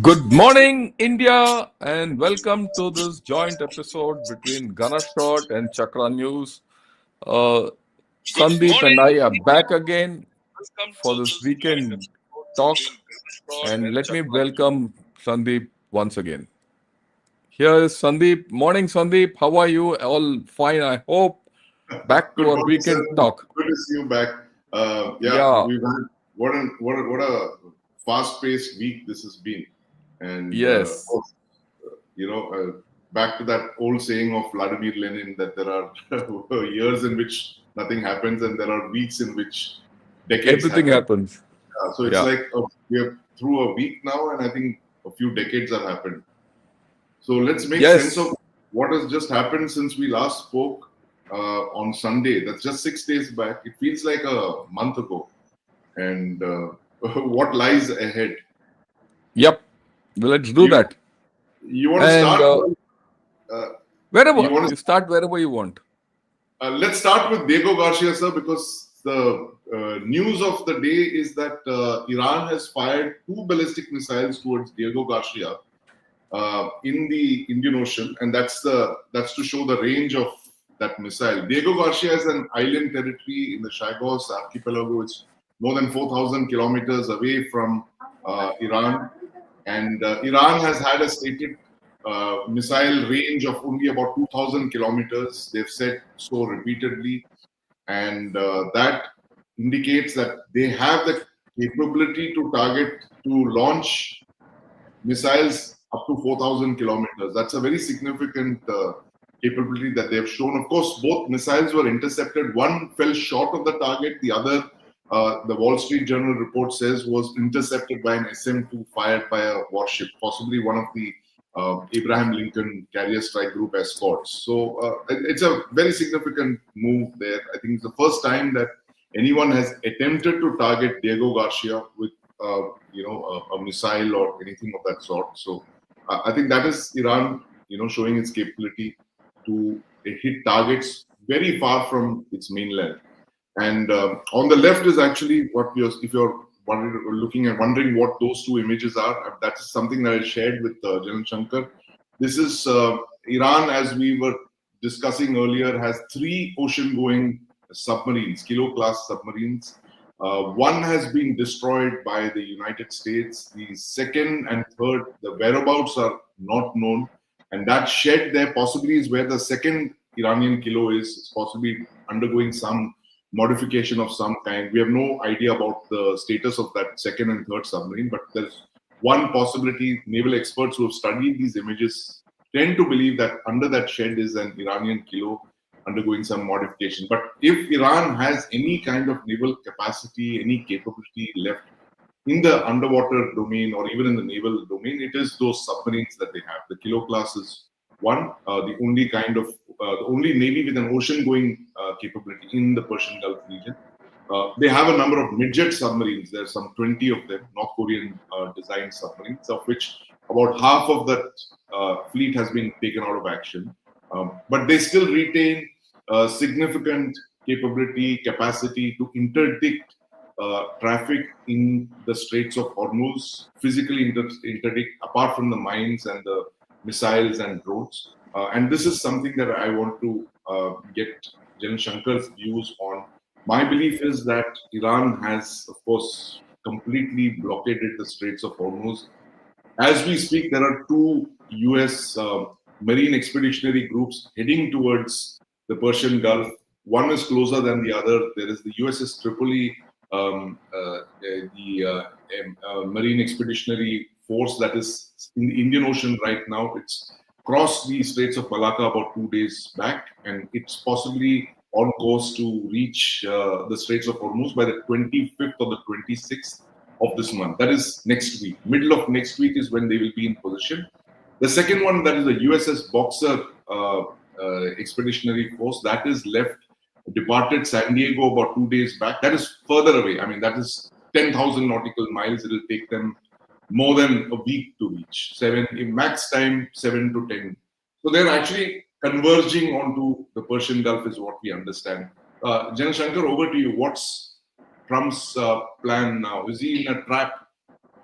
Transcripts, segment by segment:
Good morning, India, and welcome to this joint episode between Ganashot and Chakra News. Uh, Sandeep and I are back again for this weekend talk, and let me welcome Sandeep once again. Here is Sandeep. Morning, Sandeep. How are you? All fine, I hope. Back Good to our morning, sir. weekend talk. Good to see you back. Yeah, Yeah, we've had what a fast-paced week this has been, and of yes. course, you know, back to that old saying of Vladimir Lenin that there are years in which nothing happens, and there are weeks in which decades Everything happen. happens. So it's Yeah. like we are through a week now, and I think a few decades have happened. So let's make sense Yes. of what has just happened since we last spoke on Sunday. That's just 6 days back. It feels like a month ago. And what lies ahead? Yep. Let's do You that. you want to And start? Uh, you wherever want to you start, wherever you want. let's start with Diego Garcia, sir, because the news of the day is that Iran has fired two ballistic missiles towards Diego Garcia in the Indian Ocean, and that's to show the range of that missile. Diego Garcia is an island territory in the Chagos archipelago. It's more than 4,000 kilometers away from Iran, and Iran has had a stated missile range of only about 2,000 kilometers. They've said so repeatedly, and that indicates that they have the capability to launch missiles up to 4,000 kilometers. That's a very significant capability that they have shown. Of course, both missiles were intercepted. One fell short of the target. The other, the Wall Street Journal report says, was intercepted by an SM-2 fired by a warship, possibly one of the Abraham Lincoln Carrier Strike Group escorts. So it's a very significant move there. I think it's the first time that anyone has attempted to target Diego Garcia with a missile or anything of that sort. So I think that is Iran, showing its capability to hit targets very far from its mainland. And on the left is actually if you're wondering what those two images are, that's something that I shared with General Shankar. This is Iran, as we were discussing earlier, has three ocean-going submarines, kilo-class submarines. One has been destroyed by the United States. The second and third, the whereabouts are not known. And that shed there possibly is where the second Iranian kilo is. It's possibly undergoing some modification of some kind. We have no idea about the status of that second and third submarine, but there's one possibility. Naval experts who have studied these images tend to believe that under that shed is an Iranian kilo undergoing some modification. But if Iran has any kind of naval capacity, any capability left in the underwater domain or even in the naval domain, it is those submarines that they have. The kilo class is one, the only navy with an ocean-going capability in the Persian Gulf region. They have a number of midget submarines. There's some 20 of them, North Korean designed submarines, of which about half of that fleet has been taken out of action. But they still retain significant capacity to interdict traffic in the Straits of Hormuz, physically interdict, apart from the mines and the missiles and drones. And this is something that I want to get General Shankar's views on. My belief is that Iran has, of course, completely blockaded the Straits of Hormuz. As we speak, there are two US marine expeditionary groups heading towards the Persian Gulf. One is closer than the other. There is the USS Tripoli, the Marine Expeditionary Force that is in the Indian Ocean right now. It's crossed the Straits of Malacca about 2 days back, and it's possibly on course to reach the Straits of Hormuz by the 25th or the 26th of this month. That is next week. Middle of next week is when they will be in position. The second one, that is the USS Boxer Expeditionary Force, that is departed San Diego about 2 days back. That is further away. I mean, that is 10,000 nautical miles. It will take them more than a week to reach. In max time, 7 to 10. So they're actually converging onto the Persian Gulf is what we understand. General Shankar, over to you. What's Trump's plan now? Is he in a trap?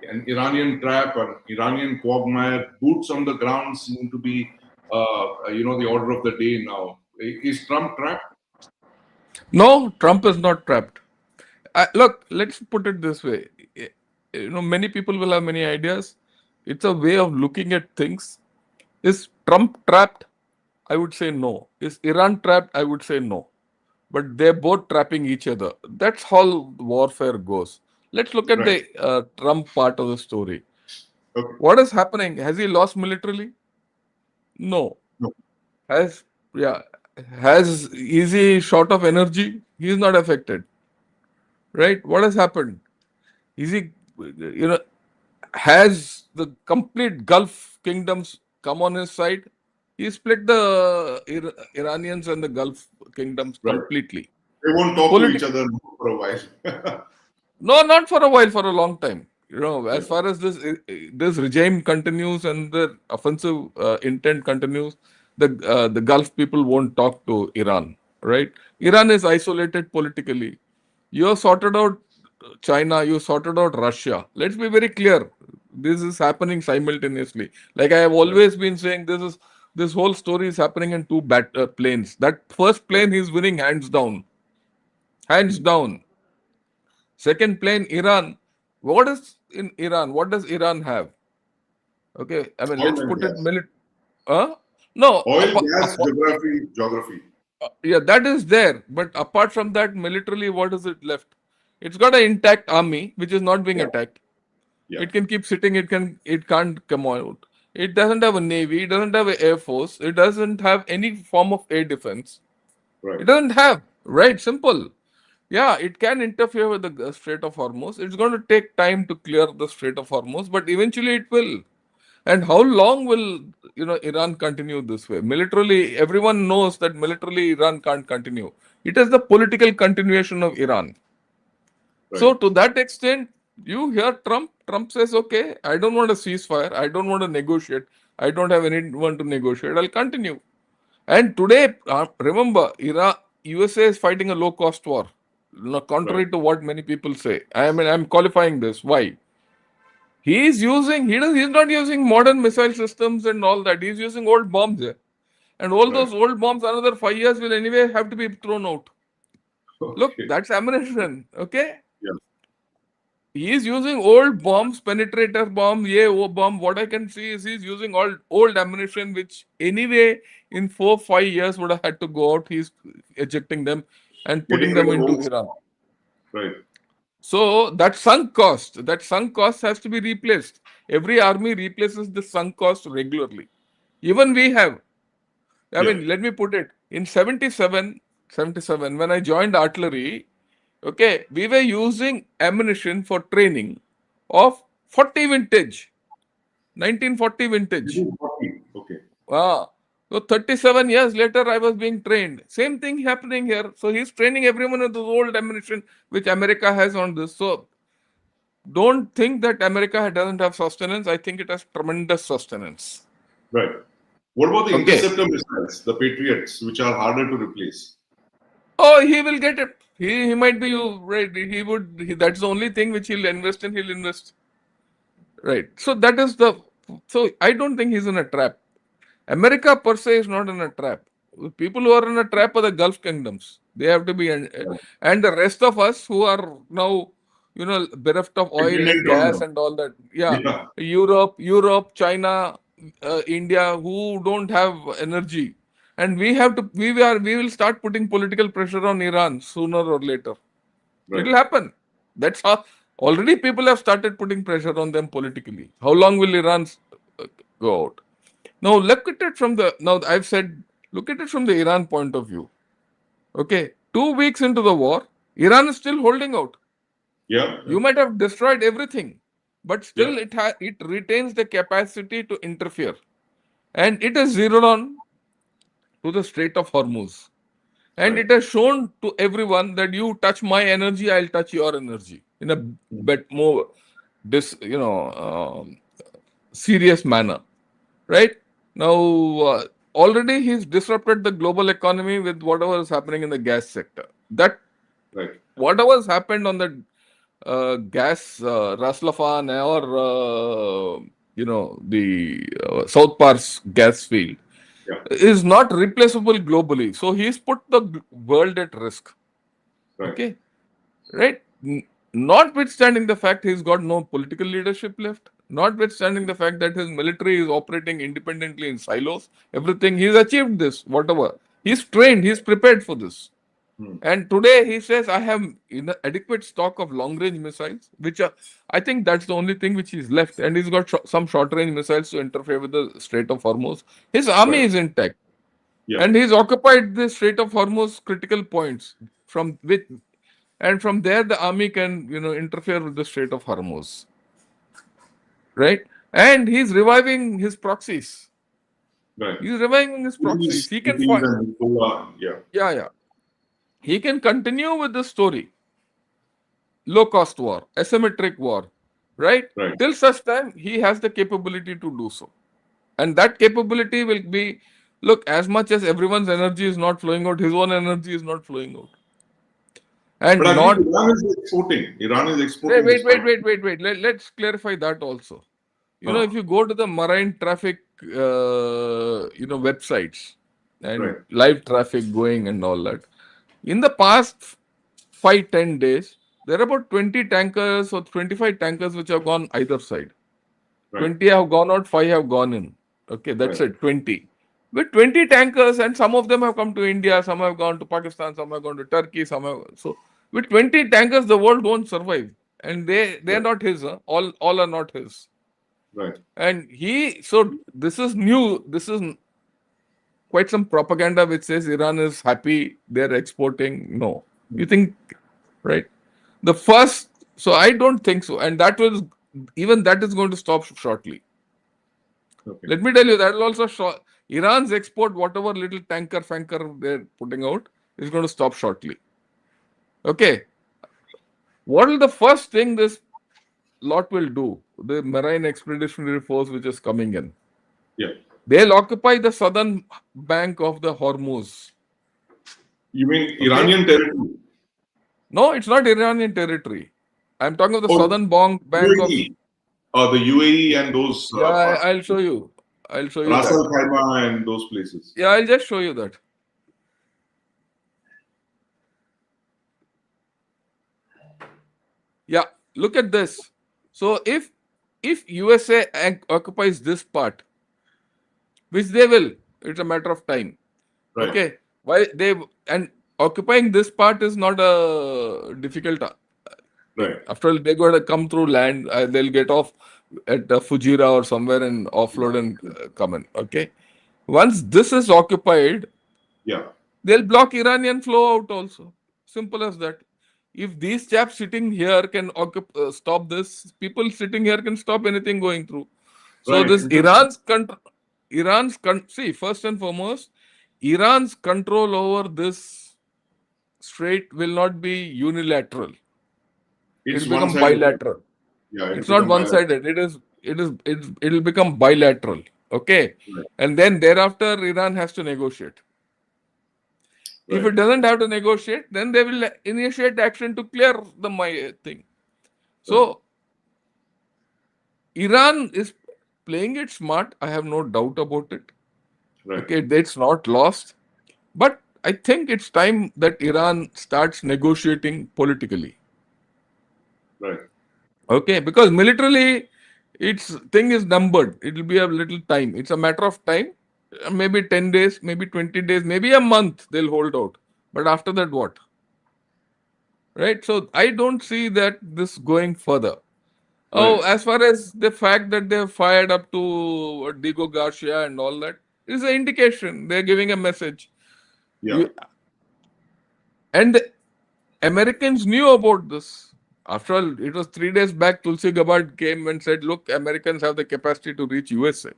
an Iranian trap, an Iranian quagmire. Boots on the ground seem to be, the order of the day now. Is Trump trapped? No, Trump is not trapped. Look, let's put it this way. Many people will have many ideas. It's a way of looking at things. Is Trump trapped? I would say no. Is Iran trapped? I would say no. But they're both trapping each other. That's how warfare goes. Let's look at Right. the Trump part of the story. Okay. What is happening? Has he lost militarily? No. No. Has yeah. Has is he short of energy? He is not affected. Right? What has happened? Is he has the complete Gulf kingdoms come on his side? He split the Iranians and the Gulf kingdoms Right. completely. They won't talk to each Politic other for a while. No, not for a while, for a long time. Yeah. As far as this regime continues and the offensive intent continues, the Gulf people won't talk to Iran, right? Iran is isolated politically. You have sorted out China, you sorted out Russia. Let's be very clear. This is happening simultaneously. Like I have Right. always been saying, this whole story is happening in two planes. That first Right. plane he's winning hands down, hands down. Second plane, Iran. What is in Iran? What does Iran have? Okay, I mean, Oil let's and put it gas. No, Oil, gas, geography. yeah, that is there. But apart from that, militarily, what is it left? It's got an intact army which is not being Yeah. attacked. Yeah. It can keep sitting. It can't come out. It doesn't have a navy. It doesn't have an air force. It doesn't have any form of air defense. Right. It doesn't have, right? Simple. Yeah, it can interfere with the Strait of Hormuz. It's going to take time to clear the Strait of Hormuz, but eventually it will. And how long will Iran continue this way? Militarily, everyone knows that militarily Iran can't continue. It is the political continuation of Iran. Right. So to that extent, you hear Trump. Trump says, "Okay, I don't want a ceasefire. I don't want to negotiate. I don't have anyone to negotiate. I'll continue." And today, remember, USA is fighting a low cost war. Right. Contrary to what many people say. I mean, I'm qualifying this. Why? He's not using modern missile systems and all that. He's using old bombs there. And all Right. those old bombs, another 5 years will anyway have to be thrown out. Look, Okay. that's ammunition. Okay? Yeah. He is using old bombs, penetrator bomb, bomb. What I can see is he's using old ammunition, which anyway in 4 5 years would have had to go out. He's ejecting them and Getting putting rid them of into old Iran. stuff. Right. So that sunk cost has to be replaced. Every army replaces the sunk cost regularly. Even we have. I Yeah. mean, let me put it in 77 when I joined artillery. Okay, we were using ammunition for training of 40 vintage, 1940 vintage. 1940. Okay. Ah, so 37 years later, I was being trained. Same thing happening here. So he's training everyone with those old ammunition which America has on this. So don't think that America doesn't have sustenance. I think it has tremendous sustenance. Right. What about the Okay. interceptor missiles, the Patriots, which are harder to replace? Oh, he will get it. He might be right. That's the only thing which he'll invest in. He'll invest. Right. So that is the. So I don't think he's in a trap. America per se is not in a trap. People who are in a trap are the Gulf kingdoms. They have to be, and the rest of us who are now, bereft of oil and Dependent on gas them. and all that. Yeah, Yeah. Europe, China, India, who don't have energy, and we will start putting political pressure on Iran sooner or later. It Right. will happen. That's how already people have started putting pressure on them politically. How long will Iran go out? Now look at it from the now I've said look at it from the Iran point of view. Okay, 2 weeks into the war, Iran is still holding out. Yeah. You might have destroyed everything, but Yeah. still it retains the capacity to interfere, and it is zeroed on to the Strait of Hormuz, and Right. it has shown to everyone that you touch my energy, I'll touch your energy in a Mm. bit more serious manner. Right now, already he's disrupted the global economy with whatever is happening in the gas sector. That Right. whatever has happened on the gas, Raslafan or the South Pars gas field Yeah. is not replaceable globally. So he's put the world at risk. Right. Okay, right? Notwithstanding the fact he's got no political leadership left, notwithstanding the fact that his military is operating independently in silos, everything he's achieved this, whatever. He's trained, he's prepared for this. Hmm. And today he says, I have adequate stock of long range missiles, which are, I think that's the only thing which is left. And he's got some short range missiles to interfere with the Strait of Hormuz. His army Right. is intact. Yeah. And he's occupied the Strait of Hormuz critical points from which, and from there the army can, interfere with the Strait of Hormuz. Right? And he's reviving his proxies. Right. He's reviving his proxies. Houthis, He can Houthis find, and Hezbollah. Yeah. yeah, yeah. He can continue with the story. Low cost war, asymmetric war, right? Right. Till such time he has the capability to do so. And that capability will be, look, as much as everyone's energy is not flowing out, his own energy is not flowing out. But And I believe not, Iran is exporting. Iran is wait, exporting wait, this wait, fight. wait, wait, wait. Let's clarify that also. If Oh, you go to the marine traffic, websites and right. live traffic going and all that, in the past 5-10 days, there are about 20 tankers or 25 tankers which have gone either side. Right. 20 have gone out, 5 have gone in. Okay, that's Right. it, 20. With 20 tankers, and some of them have come to India, some have gone to Pakistan, some have gone to Turkey, some have. So, with 20 tankers, the world won't survive. And they're Right. not his, huh? All are not his. Right. And so this is new. This is quite some propaganda which says Iran is happy, they're exporting. No. You think, right? The first, so I don't think so. And even that is going to stop shortly. Okay. Let me tell you, that will also Iran's export, whatever little fanker they're putting out, is going to stop shortly. Okay. What will the first thing this lot will do? The Marine Expeditionary Force, which is coming in, Yeah. they'll occupy the southern bank of the Hormuz. You mean Okay. Iranian territory? No, it's not Iranian territory. I'm talking of the Oh, southern bank of. UAE. The UAE and those Yeah, parts. I'll show you. I'll show you Ras that. Al Khaimah and those places. Yeah, I'll just show you that. Yeah, look at this. So if USA occupies this part, which they will, it's a matter of time. Right. Okay, why they and occupying this part is not a difficult. Right. After all, they're going to come through land. They'll get off at Fujira or somewhere and offload and come in. Okay, once this is occupied, Yeah. they'll block Iranian flow out also. Simple as that. If these chaps sitting here can stop this, people sitting here can stop anything going through. So Right. this see, first and foremost, Iran's control over this strait will not be unilateral. It's It'll one become sided. bilateral. Yeah. It'll It's not become bilateral. one-sided. It'll become bilateral. Okay. Right. And then thereafter Iran has to negotiate. If Right. it doesn't have to negotiate, then they will initiate action to clear the my thing. Right. So Iran is playing it smart. I have no doubt about it. Right. Okay, it's not lost. But I think it's time that Iran starts negotiating politically. Right. Okay, because militarily, its thing is numbered. It will be a little time. It's a matter of time. Maybe 10 days, maybe 20 days, maybe a month they'll hold out. But after that, what? Right? So I don't see that this going further. Oh, Right. as far as the fact that they've fired up to Diego Garcia and all that is an indication. They're giving a message. Yeah. And the Americans knew about this. After all, it was 3 days back, Tulsi Gabbard came and said, look, Americans have the capacity to reach USA.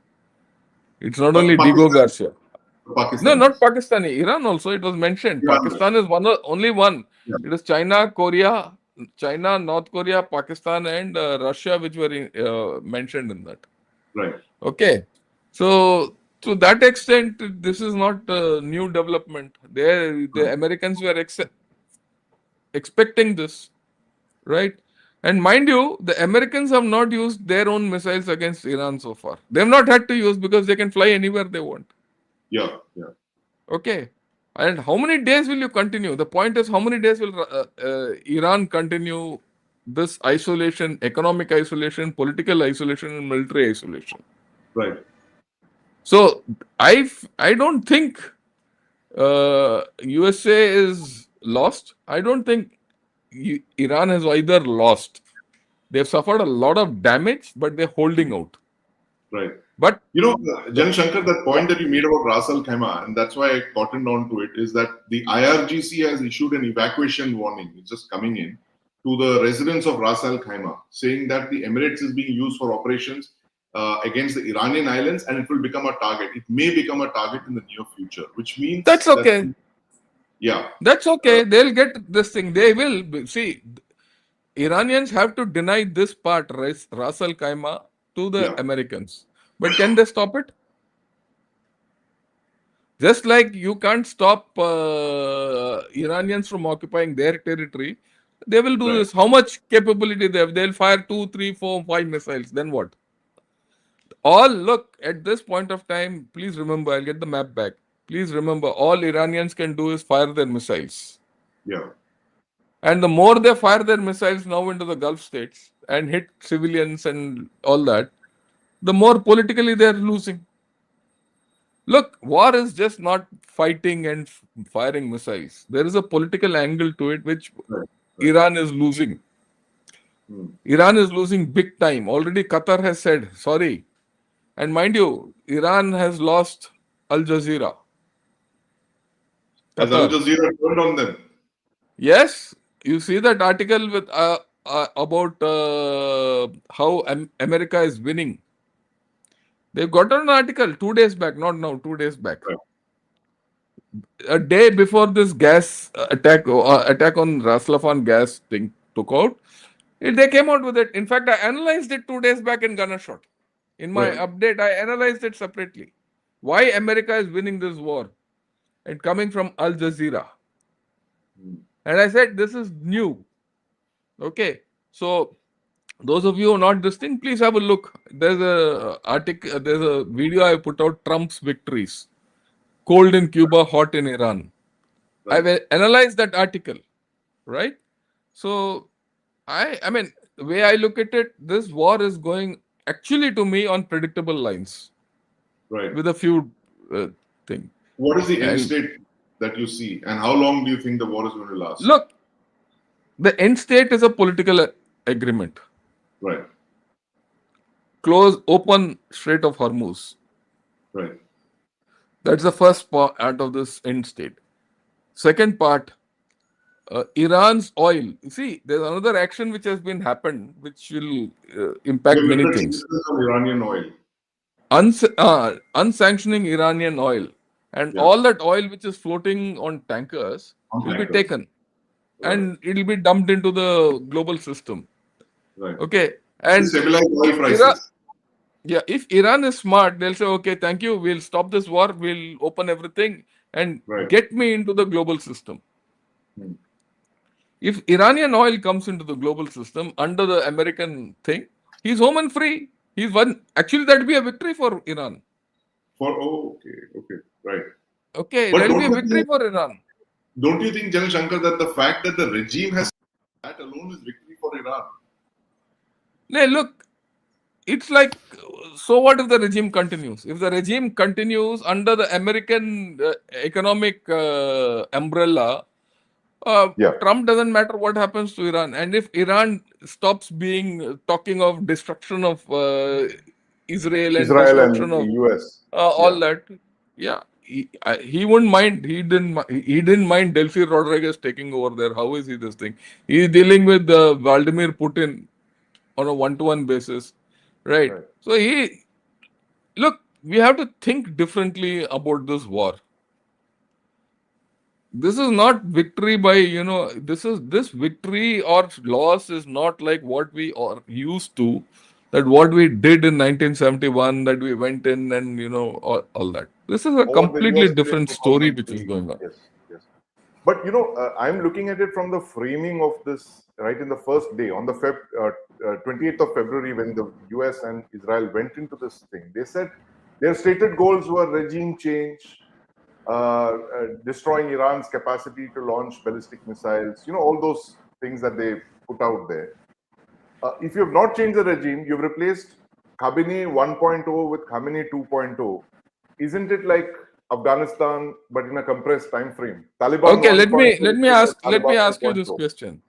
It's not only Diego Pakistan. Garcia. No, not Pakistanis. Pakistani. Iran also, it was mentioned. Iran. Pakistan is only one. Yeah. It is China, North Korea, Pakistan, and Russia, which were mentioned in that. Right. Okay. So, to that extent, this is not a new development. The Americans were expecting this, right? And mind you, the Americans have not used their own missiles against Iran so far. They have not had to use because they can fly anywhere they want. Yeah, yeah, Okay. And how many days will you continue? The point is, how many days will Iran continue this isolation, economic isolation, political isolation, and military isolation? right, So I don't think USA is lost. I don't think Iran has either lost. They've suffered a lot of damage, but they're holding out. right. But the Jan Shankar, that yeah, point that you made about Ras Al Khaimah, and that's why I cottoned on to it, is that the IRGC has issued an evacuation warning, it's just coming in, to the residents of Ras Al Khaimah, saying that the Emirates is being used for operations against the Iranian islands, and it will become a target. It may become a target in the near future, which that's means that, okay. yeah, That's uh, okay. They'll get this thing. They will see. Iranians have to deny this part, Ras Al Khaimah, to the yeah, Americans. But can they stop it? Just like you can't stop Iranians from occupying their territory, they will do right. this. How much capability they have? They'll fire 2, 3, 4, 5 missiles. Then what? All look at this point of time. Please remember, I'll get the map back. Please remember, all Iranians can do is fire their missiles. Yeah, And the more they fire their missiles now into the Gulf states and hit civilians and all that, the more politically they are losing. Look, war is just not fighting and firing missiles. There is a political angle to it which right, right. Iran is losing. Hmm. Iran is losing big time. Already Qatar has said sorry. And mind you, Iran has lost Al Jazeera. Has Al Qatar. Jazeera turned on them? Yes, you see that article with about how America is winning. They've got an article 2 days back, not now, 2 days back. Right, A day before this gas attack on Raslafan gas thing took out, they came out with it. In fact, I analyzed it 2 days back in Gunner Shot. In my right. update, I analyzed it separately. Why America is winning this war and coming from Al Jazeera. Hmm. And I said, this is new. Okay. So those of you who are not this thing, please have a look. There's a article, there's a video I put out, Trump's victories. Cold in Cuba, hot in Iran. Right. I've analyzed that article, right? So I mean, the way I look at it, this war is going actually to me on predictable lines Right. with a few things. What is the end And state that you see, and how long do you think the war is going to last? look, the end state is a political agreement. Right, Close, open Strait of Hormuz. right, That's the first part of this end state. Second part, Iran's oil. You see, there's another action which has been happened, which will we impact have many lifted things. sanctions on Iranian oil. Unsanctioning Iranian oil, and Yeah, all that oil which is floating on tankers on will be tankers. taken Right, and it will be dumped into the global system. right. Okay, To and stabilize oil if Iran, prices. yeah, if Iran is smart, they'll say, okay, thank you, we'll stop this war, we'll open everything and Right. get me into the global system. Hmm. If Iranian oil comes into the global system under the American thing, he's home and free. He's won. Actually, that'd be a victory for Iran. Okay, okay, right. Okay, But that'll be a victory for Iran. don't you think, General Shankar, that the fact that the regime has that alone is victory for Iran? Hey, look, it's like, so what if the regime continues? If the regime continues under the American economic umbrella, Yeah. Trump doesn't matter what happens to Iran. And if Iran stops being talking of destruction of Israel and Israel destruction and of US. all Yeah. that, yeah, he wouldn't mind. He didn't mind Delphi Rodriguez taking over there. How is he this thing? He's dealing with Vladimir Putin on a one-to-one basis, right? Right. So look, we have to think differently about this war. This is not victory by, this victory or loss is not like what we are used to, that what we did in 1971, that we went in and all that. This is a Or the completely US claimed different to story which is 2003. going on. Yes, yes. But I'm looking at it from the framing of this right in the first day on the 28th of February when the US and Israel went into this thing. They said their stated goals were regime change, destroying Iran's capacity to launch ballistic missiles, all those things that they put out there. If you have not changed the regime, you've replaced Khamenei 1.0 with Khamenei 2.0. Isn't it like Afghanistan, but in a compressed time frame? Taliban Okay, let me 1.0 let me is like ask let me Taliban ask you this 2.0. question.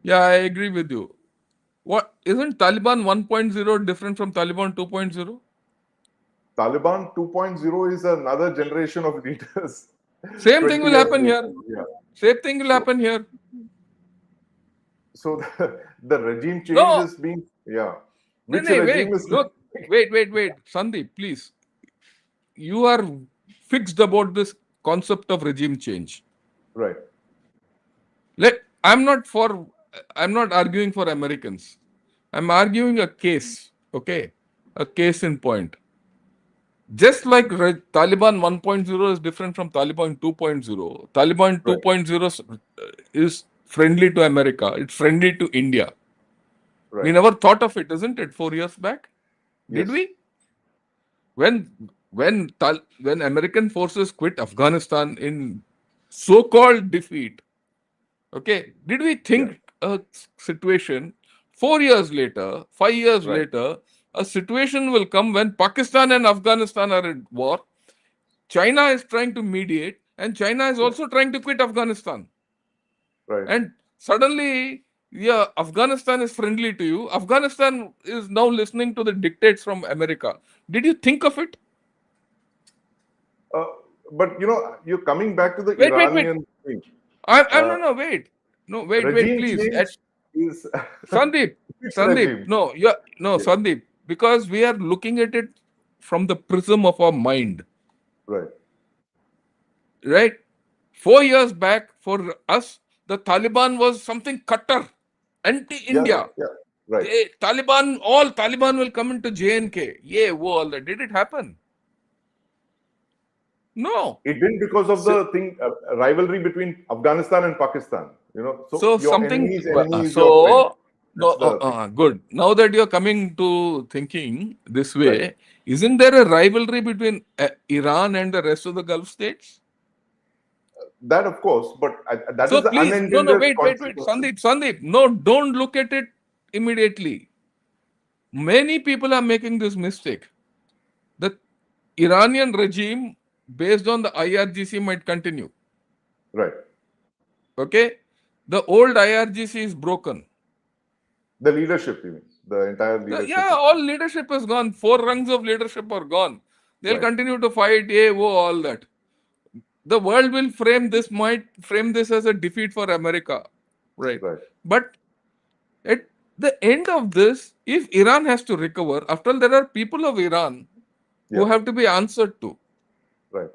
Yeah, I agree with you. What isn't Taliban 1.0 different from Taliban 2.0? Taliban 2.0 is another generation of leaders, Same thing 20 will years happen here. later. Yeah. Same thing will So, happen here. so the regime change No, is being, yeah. no, Which no, regime wait. is, Look, wait. Sandeep, please. You are fixed about this concept of regime change. right, Let I'm not arguing for Americans. I'm arguing a case, okay? A case in point. Just like Taliban 1.0 is different from Taliban 2.0, Taliban right, 2.0 is friendly to America, it's friendly to India. We right. never thought of it, isn't it, 4 years back? Did Yes, we? When American forces quit Afghanistan in so-called defeat, okay, did we yeah, think a situation 4 years later, 5 years right, later, a situation will come when Pakistan and Afghanistan are at war? China is trying to mediate, and China is yeah, also trying to quit Afghanistan. right. And suddenly, yeah, Afghanistan is friendly to you. Afghanistan is now listening to the dictates from America. Did you think of it? Uh, but you're coming back to the Wait. Iranian thing. I'm Uh, no, no, wait. No, wait, Regime please. change is Sandeep, which Sandeep, regime? no, yeah, no, Yeah, Sandeep, because we are looking at it from the prism of our mind, right. right? 4 years back, for us, the Taliban was something cutter, Yeah, anti-India. yeah, right. All Taliban will come into JNK. Yeah, wo, all that. Did it happen? No. It didn't because of So, the thing rivalry between Afghanistan and Pakistan. So so your something. enemy's enemy is your friend. So no. That's the thing, Good. Now that you're coming to thinking this right? way, isn't there a rivalry between Iran and the rest of the Gulf states? That of course, but that So is the please, no, unintended wait, consequences. Sandeep. No, don't look at it immediately. Many people are making this mistake. The Iranian regime, based on the IRGC, might continue. Right. Okay, the old IRGC is broken. The leadership, you mean? The entire leadership Yeah, is all leadership is gone. Four rungs of leadership are gone. They'll right. continue to fight, all that. The world will might frame this as a defeat for America, right? Right. But at the end of this, if Iran has to recover, after all, there are people of Iran who Yeah. have to be answered to. Right.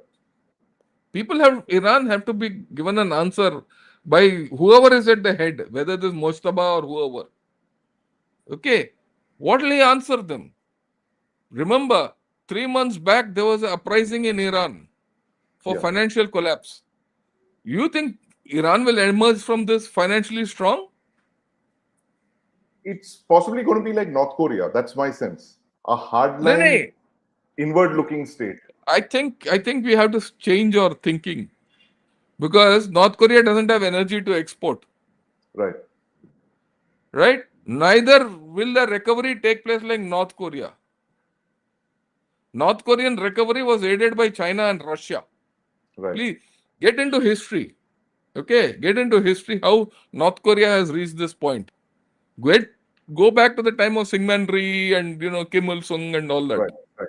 Iran have to be given an answer by whoever is at the head, whether it is Mojtaba or whoever. Okay, what will he answer them? Remember, 3 months back there was an uprising in Iran for Yeah. financial collapse. You think Iran will emerge from this financially strong? It's possibly going to be like North Korea. That's my sense. A No, no. hardline, inward-looking state. I think we have to change our thinking because North Korea doesn't have energy to export, Right. right? Neither will the recovery take place like North Korea. North Korean recovery was aided by China and Russia. Right. Please get into history. Okay, get into history how North Korea has reached this point. Get Go back to the time of Syngman Rhee and Kim Il Sung and all that. Right. Right.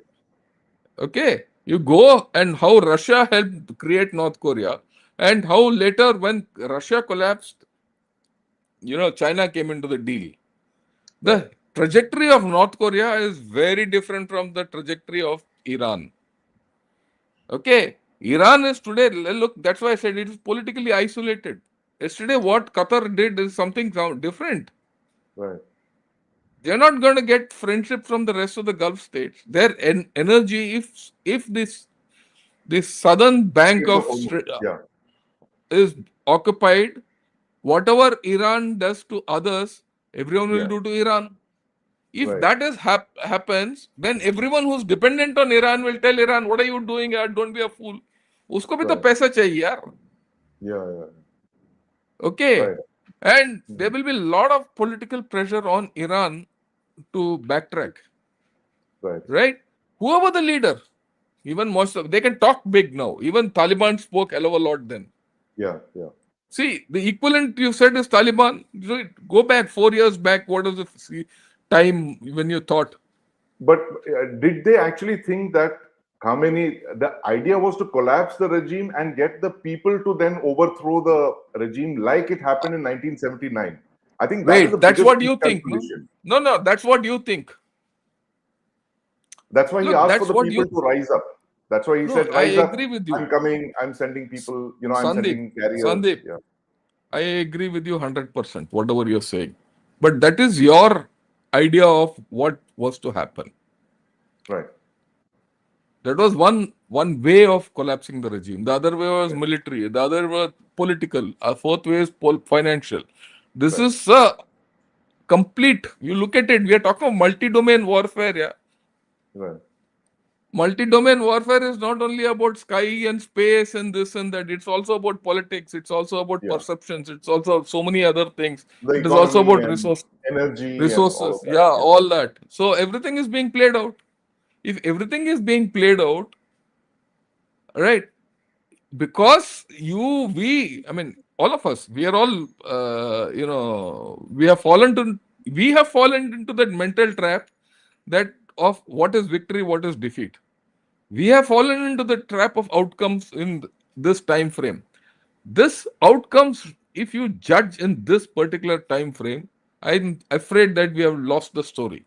Okay, you go and how Russia helped create North Korea, and how later when Russia collapsed, China came into the deal. Right. The trajectory of North Korea is very different from the trajectory of Iran. Okay, Iran is today, look, that's why I said it is politically isolated. Yesterday, what Qatar did is something different. Right. They're not going to get friendship from the rest of the Gulf states. Their energy, if this southern bank It's a of home. Yeah. is occupied, whatever Iran does to others, everyone will Yeah. do to Iran. If Right. that is happens, then everyone who's dependent on Iran will tell Iran, "What are you doing? Yaar? Don't be a fool." उसको भी तो Right. पैसा चाहिए यार. Yeah. Yeah. Okay, Right. and there Mhm. will be a lot of political pressure on Iran to backtrack. Right. Right? Whoever the leader, even most of they can talk big now. Even Taliban spoke hell of a lot then. Yeah. Yeah. See, the equivalent you said is Taliban. Go back 4 years back. What was the time when you thought? But did they actually think that Khamenei, the idea was to collapse the regime and get the people to then overthrow the regime like it happened in 1979? I think that is the Wait, that's biggest what you think, no? miscalculation. No, no, that's what you think. That's why he Look, asked for that's the what people you. to rise up. That's why he No, said, I "Rise up! agree with you, I'm coming. I'm sending people. I'm Sandeep. sending carriers." Sandeep, Yeah. I agree with you 100%. Whatever you're saying, but that is your idea of what was to happen. Right. That was one way of collapsing the regime. The other way was military. The other was political. A fourth way is financial. This Right. is complete. You look at it. We are talking of multi-domain warfare. Yeah, Right. multi-domain warfare is not only about sky and space and this and that. It's also about politics. It's also about Yeah. perceptions. It's also so many other things. The It is also economy about and energy and all of resources. that. Yeah, Yeah. all that. So everything is being played out. If everything is being played out, right? Because I mean, all of us, we are all, we have fallen into that mental trap that of what is victory, what is defeat. We have fallen into the trap of outcomes in this time frame. This outcomes, if you judge in this particular time frame, I'm afraid that we have lost the story.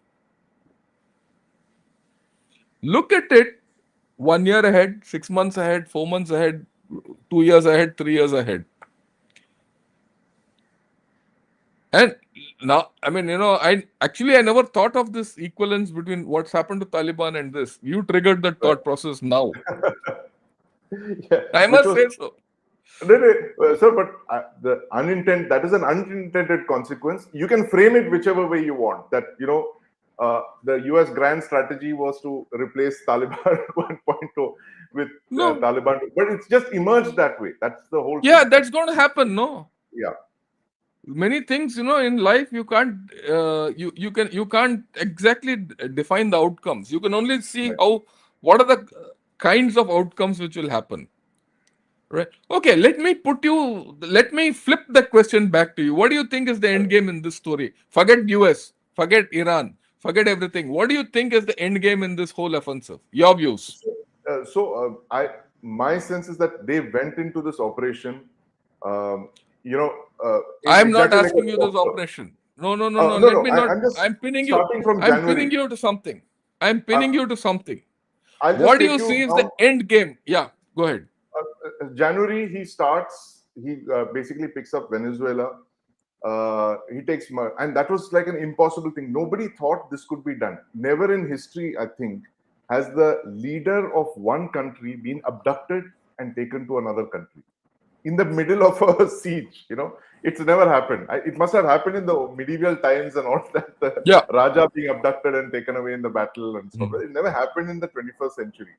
Look at it 1 year ahead, 6 months ahead, 4 months ahead, 2 years ahead, 3 years ahead. And now, I mean, I never thought of this equivalence between what's happened to Taliban and this. You triggered that Right. thought process now. Yeah. I Which must was say so. no, no, sir, but the unintended, that is an unintended consequence. You can frame it whichever way you want. That, the US grand strategy was to replace Taliban 1.0 with No, Taliban, but it's just emerged that way. That's the whole yeah, thing. that's going to happen. No, Yeah, many things, in life you can't, you can't exactly define the outcomes. You can only see right. what are the kinds of outcomes which will happen. Right. Okay, let me flip the question back to you. What do you think is the end game in this story? Forget US, forget Iran, forget everything. What do you think is the end game in this whole offensive? Your views. I my sense is that they went into this operation, um, you know, I am not exactly like a asking you this doctor. operation. No, no, no, no. No, Let no, me not. I'm just I'm pinning you. starting from I'm pinning January. you to something. I'm Uh, pinning you to something. I'll just What do take you you see is the down. end game? Yeah, go ahead. January, he starts. He basically picks up Venezuela. He takes, and that was like an impossible thing. Nobody thought this could be done. Never in history, I think, has the leader of one country been abducted and taken to another country in the middle of a siege. It's never happened. It must have happened in the medieval times and all that. The Yeah. Raja being abducted and taken away in the battle and stuff. Mm. It never happened in the 21st century.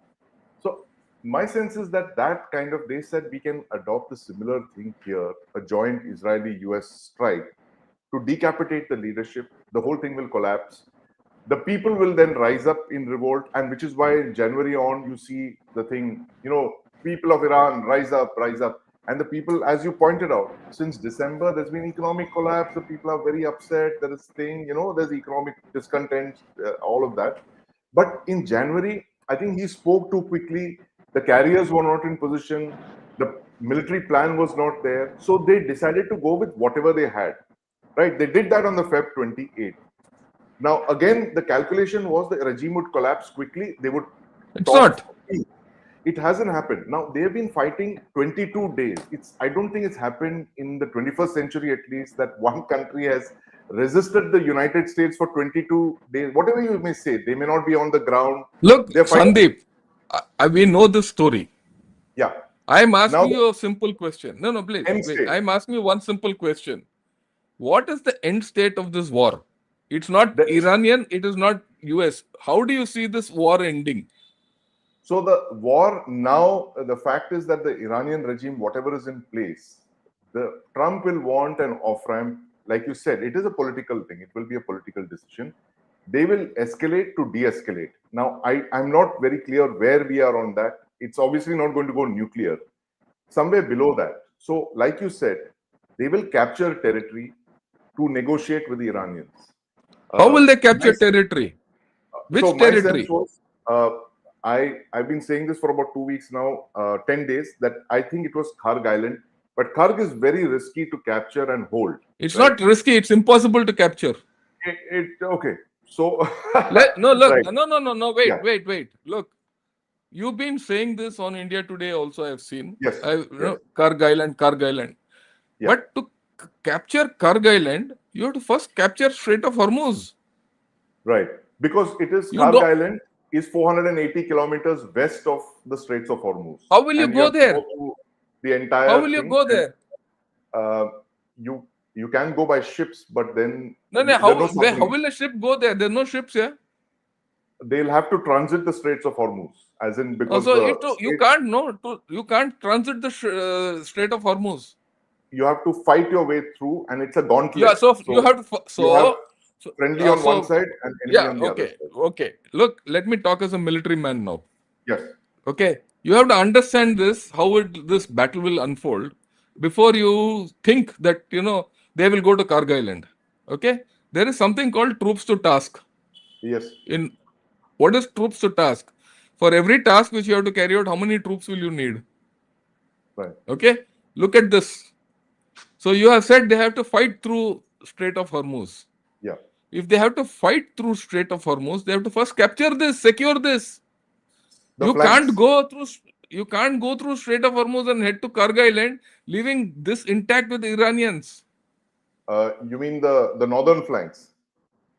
So my sense is that they said we can adopt a similar thing here, a joint Israeli-US strike to decapitate the leadership. The whole thing will collapse. The people will then rise up in revolt, and which is why in January on you see the thing, people of Iran rise up. And the people, as you pointed out, since December, there's been economic collapse. The people are very upset. There is there's economic discontent, all of that. But in January, I think he spoke too quickly. The carriers were not in position. The military plan was not there. So they decided to go with whatever they had. Right? They did that on the Feb 28th. Now, again, the calculation was the regime would collapse quickly. They would It's talk not. for peace. It hasn't happened. Now, they have been fighting 22 days. I don't think it's happened in the 21st century, at least, that one country has resisted the United States for 22 days. Whatever you may say, they may not be on the ground. Look, They're fighting. Sandeep, we know this story. Yeah. I'm Now asking the you a simple question. No, no, please end wait. state. I'm asking you one simple question. What is the end state of this war? It's not The, Iranian, it is not US. How do you see this war ending? so the war now, the fact is that the Iranian regime, whatever is in place, the Trump will want an off ramp. Like you said, it is a political thing. It will be a political decision. They will escalate to de-escalate. Now, I'm not very clear where we are on that. It's obviously not going to go nuclear. Somewhere below that. So, like you said, they will capture territory to negotiate with the Iranians. How will they My capture territory? So Which my sense territory? was, I've been saying this for about 2 weeks now, 10 days, that I think it was Kharg Island, but Kharg is very risky to capture and hold, It's right? not risky, it's impossible to capture. Okay. So No, look, right, no, yeah, wait. Look, you've been saying this on India Today also, I've seen. yes, yes, Karg Island. yeah. But to capture Karg Island, you have to first capture Strait of Hormuz. Right, because it is You Kharg don't. Island is 480 kilometers west of the Straits of Hormuz, How will you and you go have to go there? through the How entire will you thing, go and there? uh, you can go by ships, but then No. there are no How submarines. will a ship go there? There's no ships here. They'll have to transit the Straits of Hormuz, as in because So the you Strait, can't you can't transit the Strait of Hormuz. you have to fight your way through, and it's a Yeah, gauntlet. so you So have to you have so friendly on one so side and enemy yeah, on the other okay, side. okay. Look, let me talk as a military man now. Yes, Okay, you have to understand this this battle will unfold before you think that they will go to Karg Island. Okay, there is something called troops to task. yes, In what is troops to task? For every task which you have to carry out, how many troops will you need? right, Okay, look at this. So you have said they have to fight through Strait of Hormuz. yeah. If they have to fight through Strait of Hormuz, they have to first capture this, secure this. The You can't flanks. go through you can't go through Strait of Hormuz and head to Karg Island, leaving this intact with the Iranians. You mean the northern flanks?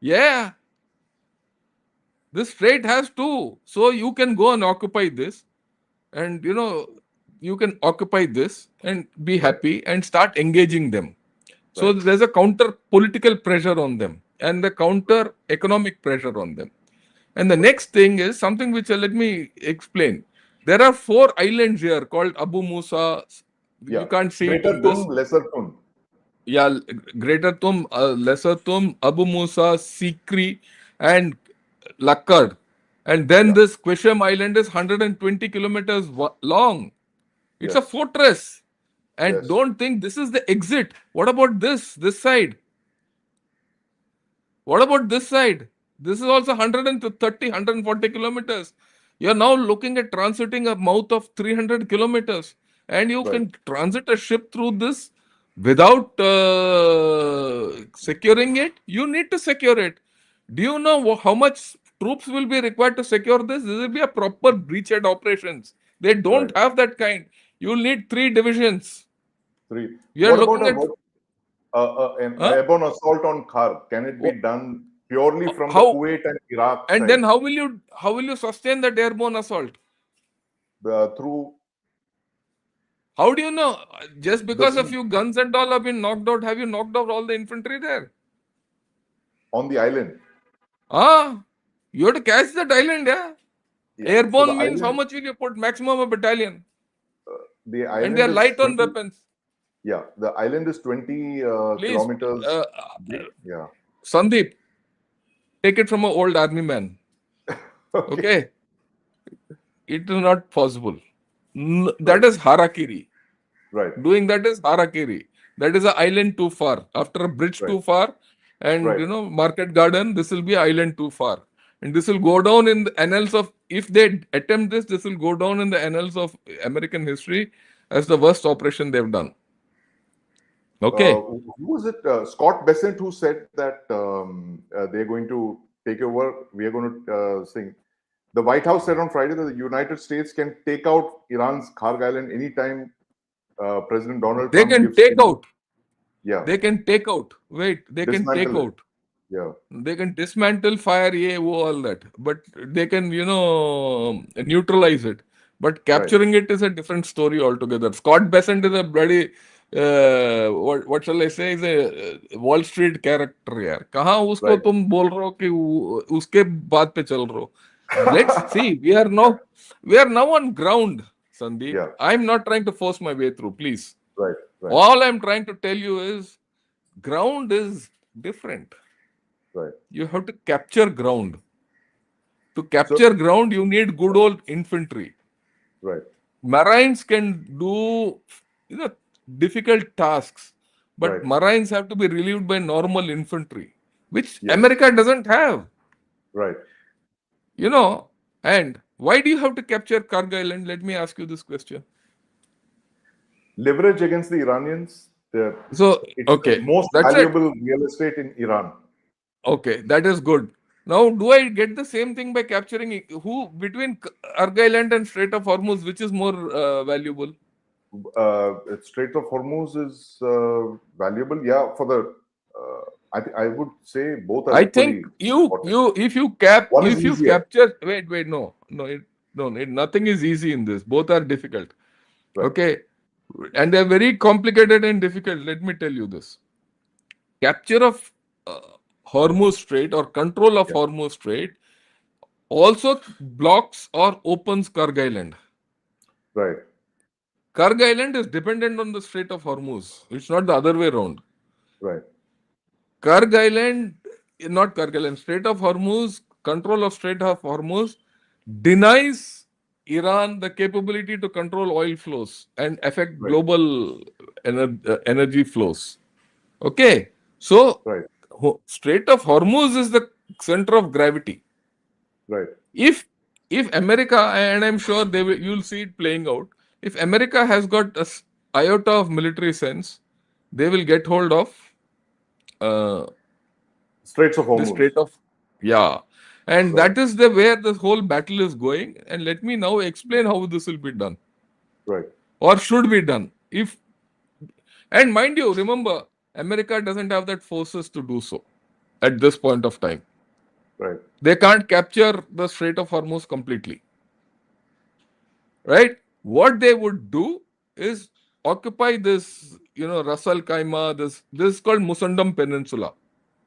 Yeah, this strait has two. So you can go and occupy this, and you can occupy this and be Right, happy and start engaging them. So right. there's a counter political pressure on them and the counter economic pressure on them. And the next thing is something which let me explain. There are four islands here called Abu Musa. You Yeah. can't see it Greater on Tun, this. Lesser Tun. Yeah, Greater Tum, Lesser Tum, Abu Musa, Sikri, and Lakkad. And then Yeah. this Quesham Island is 120 kilometers long. It's a Yes. fortress. And Yes. don't think this is the exit. What about this side? What about this side? This is also 130, 140 kilometers. You're now looking at transiting a mouth of 300 kilometers. And you Right. can transit a ship through this without securing it. You need to secure it. Do you know how much troops will be required to secure this? This will be a proper breachhead operations. They don't Right. have that kind. You'll need three divisions. Three. We are What about looking at an huh? airborne assault on Kharg? Can it be done purely from the How Kuwait and Iraq and then side how will you sustain that airborne assault? through How do you know? Just the because a sea few guns and all have been knocked out, have you knocked out all the infantry there? on the island? Ah, you have to catch that island, yeah. Yeah. So Airborne means how much will you put? Maximum a battalion, the and they island are is light on 20. weapons. Yeah, the island is 20 Please, kilometers big. Yeah. Sandeep, take it from an old army man. Okay. Okay, it is not possible. Right. That is harakiri. Right. Doing that is harakiri. That is an island too far. After a bridge Right. too far, and Right. market garden, this will be island too far. And this will go down in the annals of, if they attempt this will go down in the annals of American history as the worst operation they've done. Okay. Who was it? Scott Bessent who said that they're going to take over. We are going to sing. The White House said on Friday that the United States can take out Iran's Kharg Island anytime President Donald They Trump can gives take green. out. Yeah, They can take out. Wait, they can take dismantle it. out. Yeah, They can dismantle, fire, all that. But they can, neutralize it. But capturing it is a different story altogether. Scott Besant is a bloody what shall I say, is a Wall Street character यार. कहाँ उसको right. तुम बोल रहे हो कि उसके बात पे चल रहे हो? Let's see. We are now on ground, Sandeep. Yeah, I'm not trying to force my way through, please. right, right, All I'm trying to tell you is ground is different. right. You have to capture ground. To So, capture ground, you need good old infantry. right, Marines can do, you know, difficult tasks, but right. Marines have to be relieved by normal infantry, which Yes, America doesn't have. right. You know, and why do you have to capture Kargil Island? Let me ask you this question. Leverage against the Iranians. So, It's the okay, most that's it. valuable real estate in Iran. Okay, that is good. Now, do I get the same thing by capturing who between Argyle Island and Strait of Hormuz, which is more valuable? Strait of Hormuz is valuable. Yeah, for the. I would say both are I equally think you important. you One is if you easier. capture, wait, no, nothing is easy in this. Both are difficult. Right. Okay, and they're very complicated and difficult. Let me tell you this: capture of uh, Hormuz Strait or control of Yeah. Hormuz Strait also blocks or opens Karg Island. Right. Karg Island is dependent on the Strait of Hormuz. It's not the other way around. Right. Karg Island, not Karg Island, Strait of Hormuz, control of Strait of Hormuz denies Iran the capability to control oil flows and affect Right. global energy flows. Okay, so Right. Strait of Hormuz is the center of gravity. Right. If America, and I'm sure you'll see it playing out, if America has got a iota of military sense, they will get hold of uh, Straits of the Hormuz. Strait of, yeah, and Right. that is the where the whole battle is going. And let me now explain how this will be done Right. or should be done. If and mind you, remember, America doesn't have that forces to do so at this point of time. Right. They can't capture the Strait of Hormuz completely, right? What they would do is occupy this, Ras Al Khaimah. This is called Musandam Peninsula,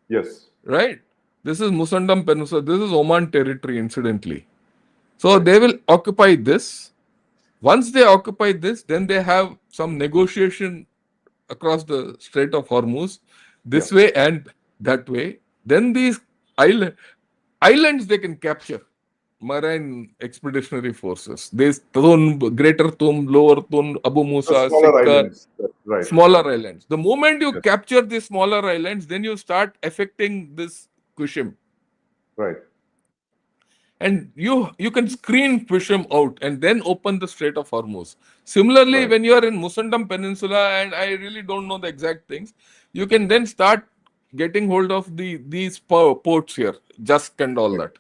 Yes. right? This is Musandam Peninsula. This is Oman territory, incidentally. So Right. they will occupy this. Once they occupy this, then they have some negotiation across the Strait of Hormuz, Yeah. this way and that way. Then these islands they can capture. Marine expeditionary forces. There's Tun, Greater Tum, Lower Tun, Abu The Musa, smaller Sikkar, islands. Right. smaller Right. islands. The moment you Yes. capture these smaller islands, then you start affecting this Kushim. Right. And you can screen Kushim out and then open the Strait of Hormuz. Similarly, Right. when you are in Musandam Peninsula, and I really don't know the exact things, you can then start getting hold of these ports here, Jusk and all Right. that.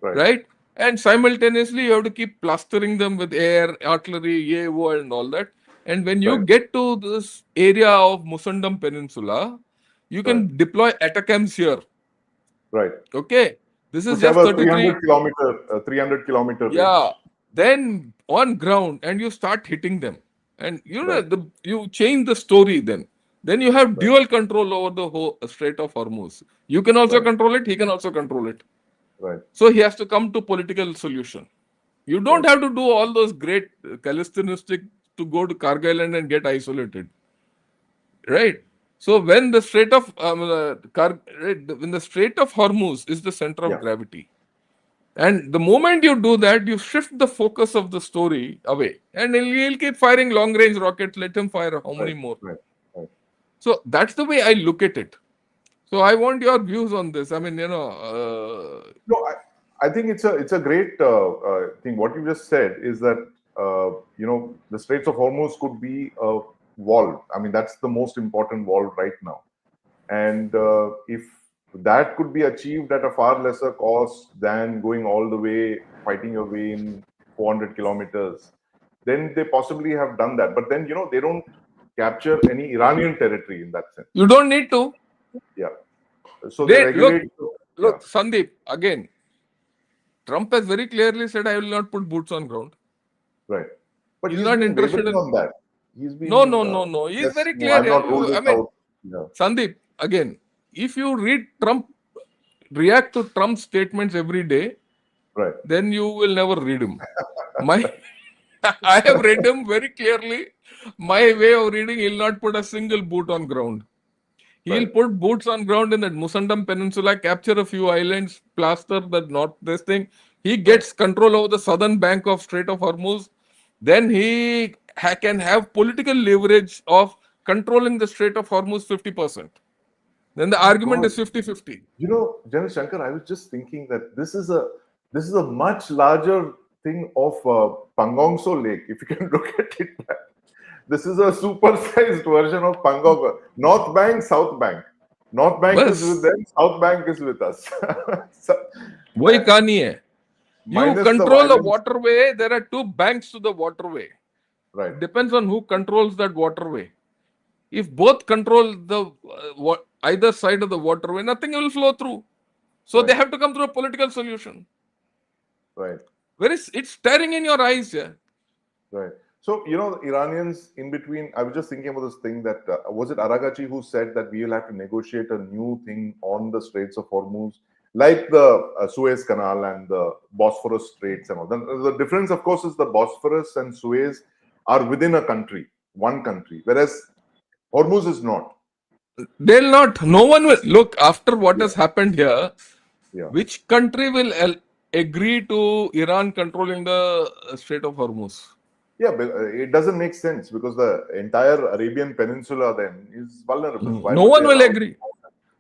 Right. Right? And simultaneously, you have to keep plastering them with air, artillery, AO, and all that. And when you Right. get to this area of Musandam Peninsula, you Right. can deploy ATACMs here. Right. Okay, this is Which have just a 33. 300 kilometer range. Yeah. Then on ground, and you start hitting them, and Right. you change the story. Then you have Right. dual control over the whole Strait of Hormuz. You can also Right. control it. He can also control it. Right. So he has to come to political solution. You don't Right. have to do all those great calisthenistic to go to Kargil Island and get isolated, right? So when the when the Strait of Hormuz is the center of Yeah. gravity, and the moment you do that, you shift the focus of the story away, and he'll keep firing long range rockets. Let him fire how Right. many more? Right. Right. So that's the way I look at it. So I want your views on this. I mean, No, I think it's a great thing. What you just said is that the Straits of Hormuz could be a wall. I mean, that's the most important wall right now. And if that could be achieved at a far lesser cost than going all the way, fighting your way in 400 kilometers, then they possibly have done that. But then, they don't capture any Iranian territory in that sense. you don't need to. Yeah. So they regulate. Look, Sandeep, again, Trump has very clearly said, I will not put boots on ground. Right. But He's he's not been interested wavering in. on that. He's No, been, no, no, no. He's yes, very no, clear. I've not ruled I it mean, out. Yeah. Sandeep, again, if you read Trump, react to Trump's statements every day, Right. then you will never read him. My, I have read him very clearly. My way of reading, he'll not put a single boot on ground. He'll Right. put boots on ground in that Musandam Peninsula, capture a few islands, plaster the north, this thing. He Right. gets control over the southern bank of Strait of Hormuz. Then he can have political leverage of controlling the Strait of Hormuz 50%. Then the My argument God. is 50-50. General Shankar, I was just thinking that this is a much larger thing of Pangong Tso Lake. If you can look at it, this is a supersized version of Pangong. North Bank, South Bank. North Bank is with बस them. South Bank is with us. So, वही uh, कहानी है. You minus the control the violence. waterway. There are two banks to the waterway. Right. Depends on who controls that waterway. If both control the either side of the waterway, nothing will flow through. So they Right. have to come through a political solution. Right. Where is it's staring in your eyes, yeah. Right. So, the Iranians in between, I was just thinking about this thing that was it Aragachi who said that we will have to negotiate a new thing on the Straits of Hormuz, like the Suez Canal and the Bosphorus Straits and all. The difference, of course, is the Bosphorus and Suez are within a country, one country, whereas Hormuz is not. They'll not. No one will look after what Yeah. has happened here. Yeah. Which country will agree to Iran controlling the Strait of Hormuz? Yeah, but it doesn't make sense because the entire Arabian Peninsula then is vulnerable. Why No would they one will allow? agree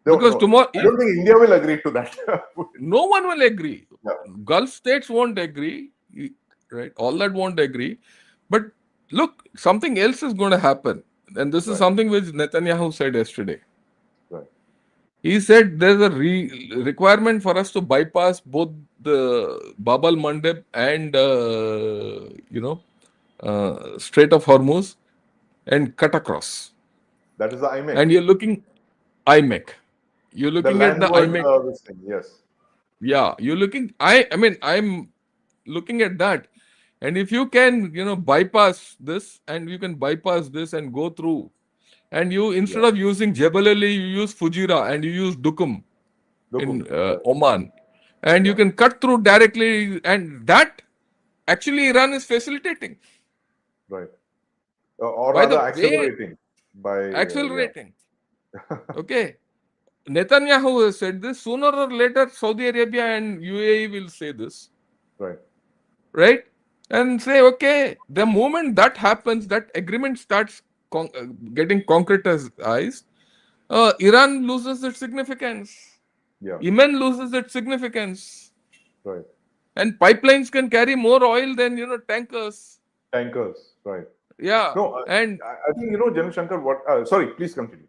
because No, tomorrow, I don't think India will agree to that. no one will agree. Yeah. Gulf states won't agree, right? All that won't agree. But look, something else is going to happen. And this is Right. something which Netanyahu said yesterday. Right. He said there's a requirement for us to bypass both the Bab al Mandeb and, Strait of Hormuz and cut across. That is the IMEC, And you're looking IMEC. You're the looking at the landward IMEC. this thing. Yes. Yeah, you're looking. I'm looking at that. And if you can, bypass this and you can bypass this and go through, and you instead Yeah. of using Jebel Ali, you use Fujira and you use Dukum Dukum. in Right. Oman, and you Yeah. can cut through directly, and that actually Iran is facilitating Right. Or by rather, the way, accelerating by yeah. accelerating. Okay, Netanyahu has said this. Sooner or later, Saudi Arabia and UAE will say this, Right. right? And say, okay, the moment that happens, that agreement starts getting concretized, Iran loses its significance. Yeah. Yemen loses its significance. Right. And pipelines can carry more oil than, tankers. Tankers. Right. Yeah. No, And I think General Shankar. What? Sorry, please continue.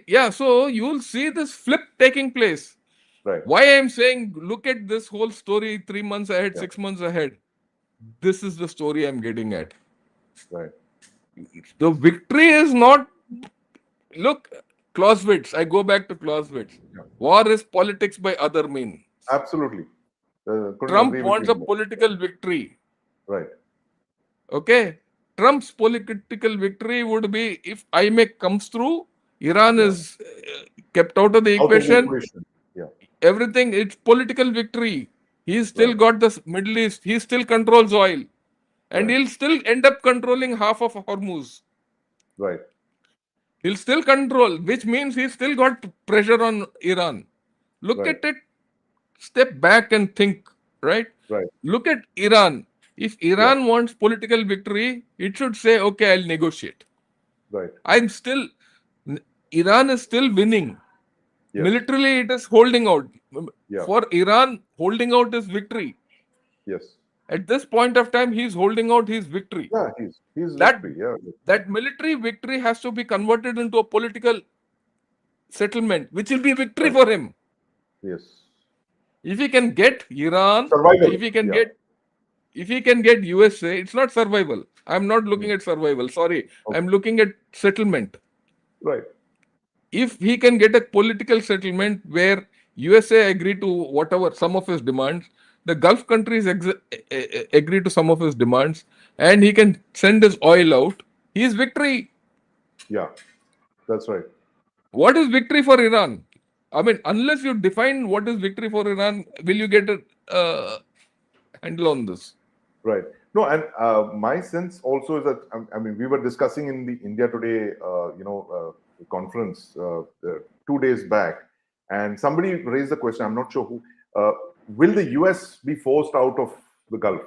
yeah, so you'll see this flip taking place. Right. Why I'm saying, look at this whole story 3 months ahead, Yeah. 6 months ahead. This is the story I'm getting at. Right. The victory is not, look, Clausewitz. I go back to Clausewitz. Yeah. War is politics by other means. Absolutely. Couldn't Trump agree with wants you a more. political victory. Right. Okay. Trump's political victory would be if IMEC comes through, Iran Yeah. is kept out of the Out of the equation. equation. Yeah. Everything, it's political victory. He's still Right. got the Middle East. He still controls oil. And Right. he'll still end up controlling half of Hormuz. Right. He'll still control, which means he's still got pressure on Iran. Look Right. at it, step back and think, right? Right. Look at Iran. If Yeah. Iran wants political victory, it should say, okay, I'll negotiate. Right. Iran is still winning. Yes. Militarily, it is holding out. Yeah. For Iran, holding out is victory. Yes. At this point of time, he's holding out his victory. Yeah. He's That victory. Yeah. that military victory has to be converted into a political settlement, which will be victory Right. for him. Yes. If he can get Iran, Survival. if he can Yeah. get if he can get USA, it's not survival. I'm not looking at survival. Sorry. Okay. I'm looking at settlement. Right. If he can get a political settlement where USA agree to whatever some of his demands, the Gulf countries agree to some of his demands, and he can send his oil out. He is victory. Yeah, that's right. What is victory for Iran? I mean, unless you define what is victory for Iran, will you get a handle on this? Right. No, and my sense also is that I mean we were discussing in the India Today, conference 2 days back, and somebody raised the question. I'm not sure who. Will the US be forced out of the Gulf?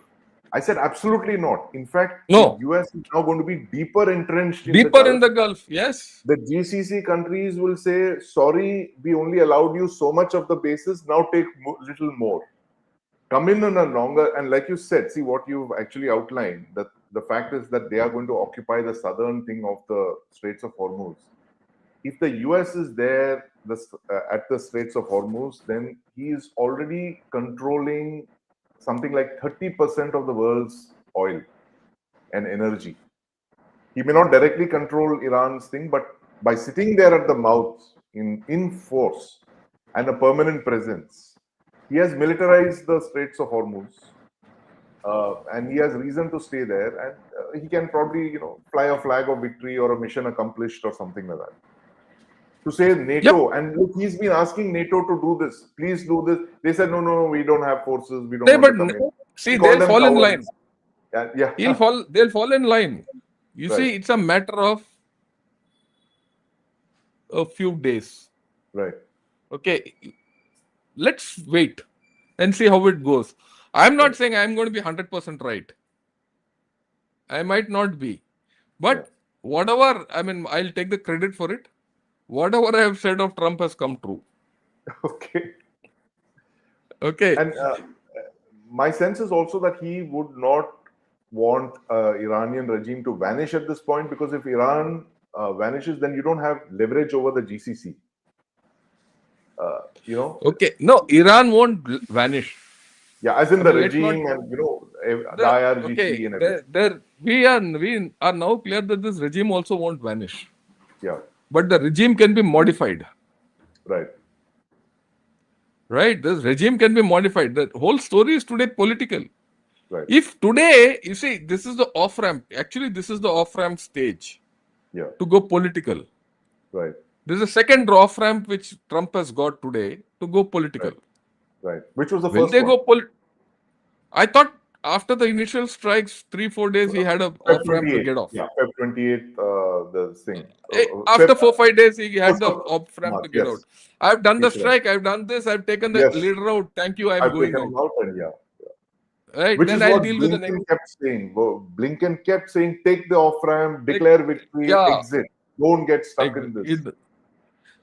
I said absolutely not. In fact, the No. US is now going to be deeper entrenched in the Deeper in Gulf. the Gulf, yes. The GCC countries will say, "Sorry, we only allowed you so much of the bases. Now take little more." Come in on a longer, and like you said, see what you've actually outlined, that the fact is that they are going to occupy the southern thing of the Straits of Hormuz. If the US is there at the Straits of Hormuz, then he is already controlling something like 30% of the world's oil and energy. He may not directly control Iran's thing, but by sitting there at the mouth in force and a permanent presence, he has militarized the Straits of Hormuz, and he has reason to stay there. And he can probably, fly a flag of victory or a mission accomplished or something like that. To say Yep. NATO, and look, he's been asking NATO to do this. Please do this. They said, no, no, no, we don't have forces. We don't They, want to but come in. He see, called they'll them fall in line. cowards. Yeah, yeah. They'll fall in line. You Right, see, it's a matter of a few days. right. Okay. Let's wait and see how it goes. I'm not Right. saying I'm going to be 100% right. I might not be. Yeah. But whatever, I mean, I'll take the credit for it. Whatever I have said of Trump has come true. Okay. Okay. And my sense is also that he would not want Iranian regime to vanish at this point, because if Iran vanishes, then you don't have leverage over the GCC. Uh, you know, Okay. No, Iran won't vanish. yeah, as in I the mean, let's not. regime and the The IRGC okay. and everything. We are now clear that this regime also won't vanish, Yeah, but the regime can be modified. right, Right? This regime can be modified. The whole story is today political. right. If today, you see, this is the off ramp. Actually, this is the off ramp stage Yeah, to go political. right, This is a second off ramp which Trump has got today to go political. right, right. Which was the Will first they one? go I thought after the initial strikes, 4 days, he had a Feb off ramp to 28th. get off. Yeah, Feb 28th, the thing. After 4 5 days, he had First the of off ramp March. to get out. Yes, I've done the he's right. strike. I've done this. I've taken the Yes, leader out. Thank you. I'm I've going taken out. him out, and yeah. Right? Which Then is I'll what deal with the next. Blinken kept saying. Blinken kept saying, take the off ramp, Like, declare victory, yeah. exit. Don't get stuck ex- in this. it-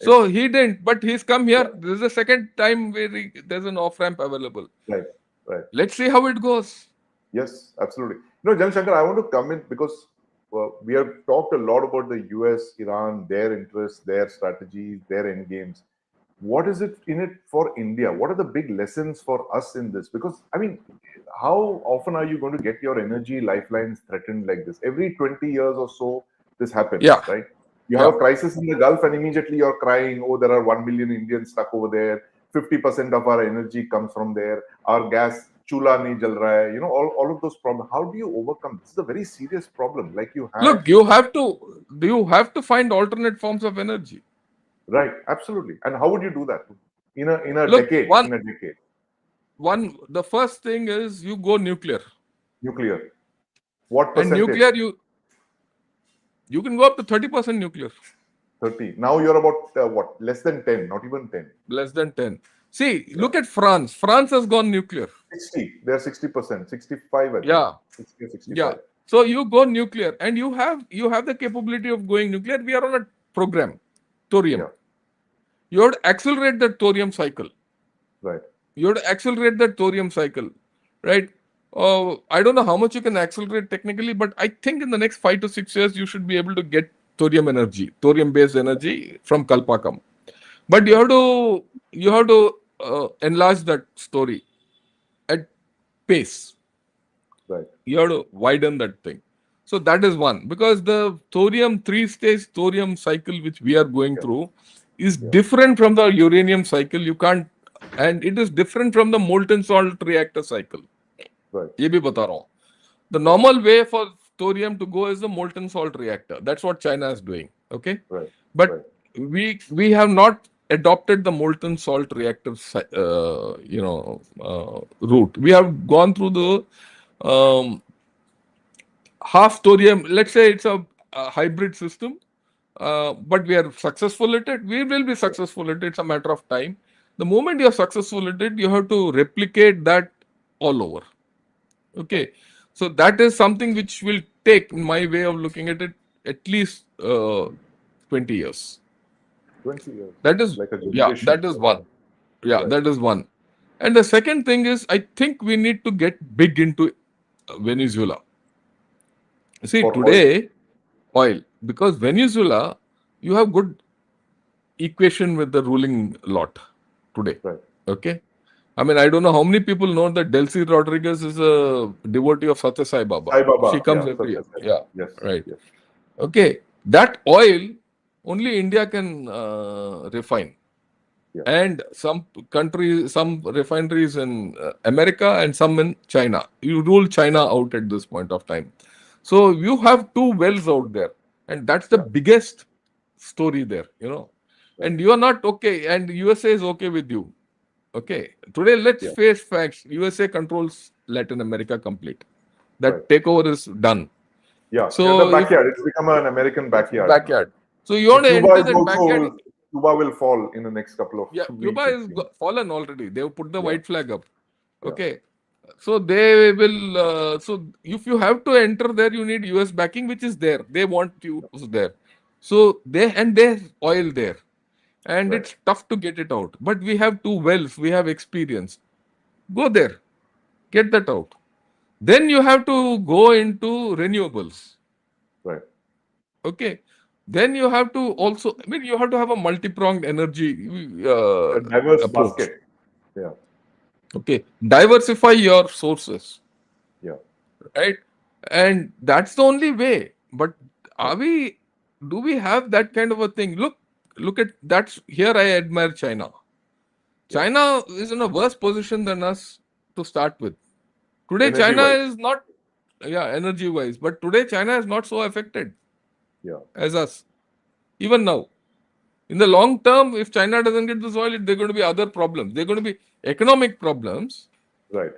So he didn't, but he's come here. Yeah, This is the second time where there's an off ramp available. right, right. Let's see how it goes. Yes, absolutely. Jan Shankar, I want to come in because we have talked a lot about the US, Iran, their interests, their strategies, their end games. What is it in it for India? What are the big lessons for us in this? Because, I mean, how often are you going to get your energy lifelines threatened like this? Every 20 years or so, this happens, Yeah, right? You have yeah. a crisis in the Gulf, and immediately you're crying, oh, there are 1 million Indians stuck over there. 50% of our energy comes from there. Our gas, chula nahi jal raha hai. All of those problems. How do you overcome? This is a very serious problem. Like you had, Look, you have to find alternate forms of energy. right? Absolutely. And how would you do that in a Look, decade? one In a decade, the first thing is you go nuclear. nuclear. What And percentage? nuclear, you can go up to 30% nuclear. 30. Now you're about what? Less than 10, not even 10. Less than 10. See, Yeah. look at France. France has gone nuclear. 60. They're 60%, 65, I think. Yeah. 60 or Yeah. 65. So you go nuclear and you have the capability of going nuclear. We are on a program, thorium. Yeah. You have to accelerate that thorium cycle. Right. You have to accelerate that thorium cycle, right? I don't know how much you can accelerate technically, but I think in the next 5 to 6 years you should be able to get thorium-based energy from Kalpakam. But you have to enlarge that story at pace. Right. You have to widen that thing. So that is one, because the three-stage thorium cycle which we are going Yeah. through is Yeah. different from the uranium cycle. You can't and it is different from the molten salt reactor cycle. Right. ये भी बता रहा हूँ. The normal way for thorium to go is the molten salt reactor. That's what China is doing. Okay, Right. but Right. we have not adopted the molten salt reactor, route. We have gone through the um, half thorium. Let's say it's a hybrid system, but we are successful at it. We will be successful at it. It's a matter of time. The moment you're successful at it, you have to replicate that all over. Okay, so that is something which will take, in my way of looking at it, at least 20 years. 20 years. That is, Like a yeah, generation. that is one. Yeah, Right. that is one. And the second thing is, I think we need to get big into Venezuela. See, For oil. today, oil, because Venezuela, you have good equation with the ruling lot today. Right. Okay. I mean, I don't know how many people know that Delcy Rodriguez is a devotee of Satya Sai Baba. Sai Baba. She comes Yeah. every year. Satya Sai. Yeah, Yes. right. Yes. Okay. That oil only India can refine. Yeah. And some countries, some refineries in America and some in China. You rule China out at this point of time. So you have two wells out there. And that's the Yeah. biggest story there, you know. Right. And you are not okay. And USA is okay with you. Okay. Today, let's Yeah. face facts. USA controls Latin America complete. Right. That takeover is done. Yeah. Yeah. The So if backyard. It's become an American backyard now. backyard. So you And want to Cuba enter is that backyard. also Cuba will fall in the next couple Yeah, of Cuba weeks. It is seems. fallen already. They have put the Yeah. white flag up. Yeah. Okay. So they will. So if you have to enter there, you need US backing, which is there. They want you there. So there's oil there, and Right. it's tough to get it out. But we have two wells. We have experience. Go there, get that out. Then you have to go into renewables. Right. Okay. Then you have to also. I mean, you have to have a multi-pronged energy A diverse approach. basket. Yeah. Okay. Diversify your sources. Yeah. Right, and that's the only way. But Right. are we, do we have that kind of a thing? Look at that's here. I admire China. Yeah. China is in a worse position than us to start with. Today Energy China wise. is not, yeah, energy wise, but today China is not so affected Yeah. as us. Even now, in the long term, if China doesn't get this oil, there are going to be other problems. There are going to be economic problems. Right.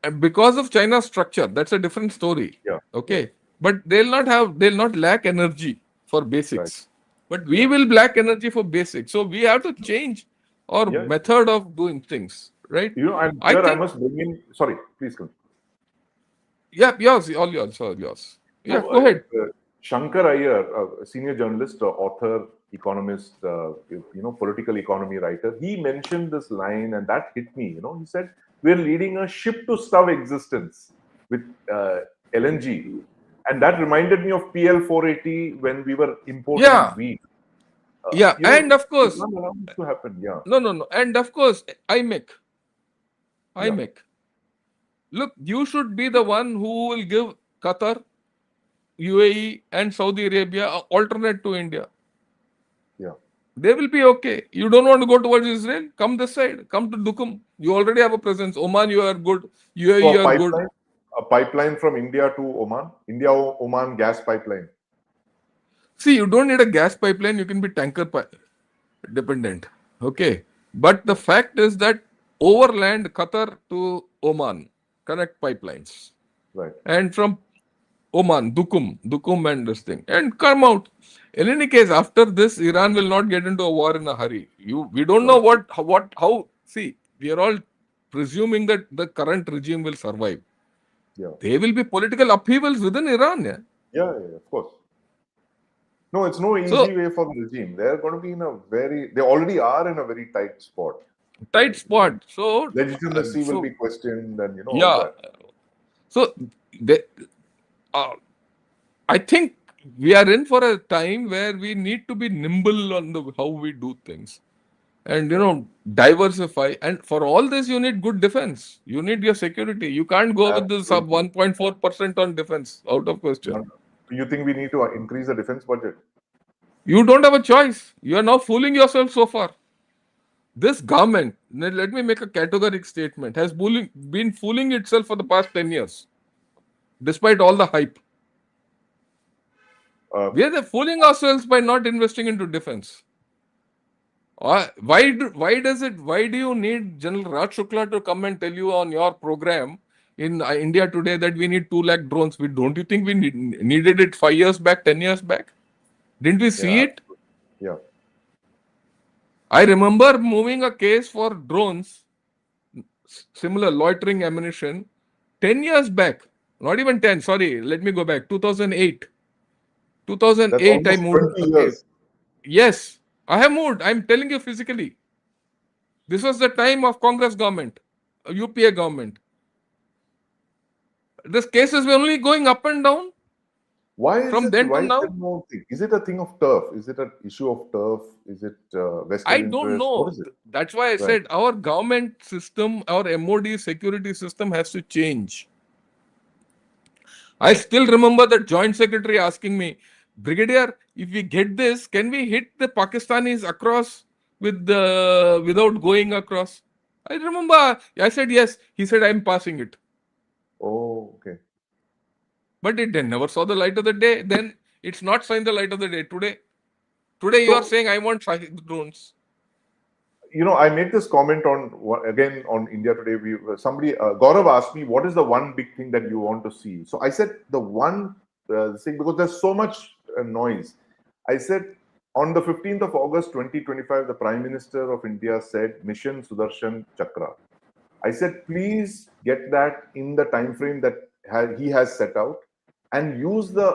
And because of China's structure, that's a different story. Yeah. Okay. But they'll not lack energy for Right. basics. But we will lack energy for basics. So we have to change our Yeah. method of doing things. Right? And I here I think, must bring in. Sorry, please continue. yeah, yours, all yours, all yours. Yeah, No, go ahead. Shankar Iyer, a senior journalist, author, economist, political economy writer, he mentioned this line, and that hit me. He said, "We're leading a ship-to-stove existence with LNG," and that reminded me of PL 480 when we were importing Yeah, wheat. yeah. And of We course, can't allow this to happen. Yeah, no. And of course, I yeah, make. Look, you should be the one who will give Qatar, UAE, and Saudi Arabia a alternate to India. yeah. They will be okay. You don't want to go towards Israel? Come this side. Come to Dukum. You already have a presence. Oman, you are good. UAE, So you are good. a pipeline from India to Oman, Oman gas pipeline. See, you don't need a gas pipeline. You can be dependent. Okay. But the fact is that overland Qatar to Oman, connect pipelines. Right. And from Oman, Dukum and this thing. And come out. In any case, after this, Iran will not get into a war in a hurry. We don't know how. See, we are all presuming that the current regime will survive. Yeah. There will be political upheavals within Iran. Yeah. Yeah, of course. No, it's no easy So, way for the regime. They're going to be they already are in a very tight spot. tight spot. So, Legitimacy will be questioned and, all yeah. that. So, they, uh, I think we are in for a time where we need to be nimble on how we do things. And diversify, and for all this you need good defense. You need your security. You can't go with this sub Absolutely. 1.4% on defense, out of question. You think we need to increase the defense budget? You don't have a choice. You are now fooling yourself so far. This government, let me make a categoric statement, has been fooling itself for the past 10 years, despite all the hype. Uh, We are fooling ourselves by not investing into defense. Why do you need General Raj Shukla to come and tell you on your program in India today that we need 2 lakh drones? Don't you think we needed it 5 years back, 10 years back? Didn't we see yeah, it? yeah. I remember moving a case for drones, similar loitering ammunition, 10 years back. Not even 10, sorry, let me go back. 2008. That's 2008, I almost moved 20 a case. years. Yes, I have moved. I'm telling you physically. This was the time of Congress government, UPA government. These cases were only going up and down Why is from it? then to Why is there now. no thing? Is it a thing of turf? Is it an issue of turf? Is it vested I don't interest? What know. is it? That's why I Right. said our government system, our MOD security system has to change. I still remember the joint secretary asking me, Brigadier, if we get this, can we hit the Pakistanis across without going across? I remember I said yes. He said I'm passing it. Oh, okay. But it then never saw the light of the day. Then it's not seen the light of the day today. Today you are So saying I want drones. I made this comment again on India Today. Somebody Gaurav asked me, "What is the one big thing that you want to see?" So I said the one thing, because there's so much noise. I said on the 15th of August 2025, the Prime Minister of India said Mission Sudarshan Chakra. I said, please get that in the time frame that he has set out, and use the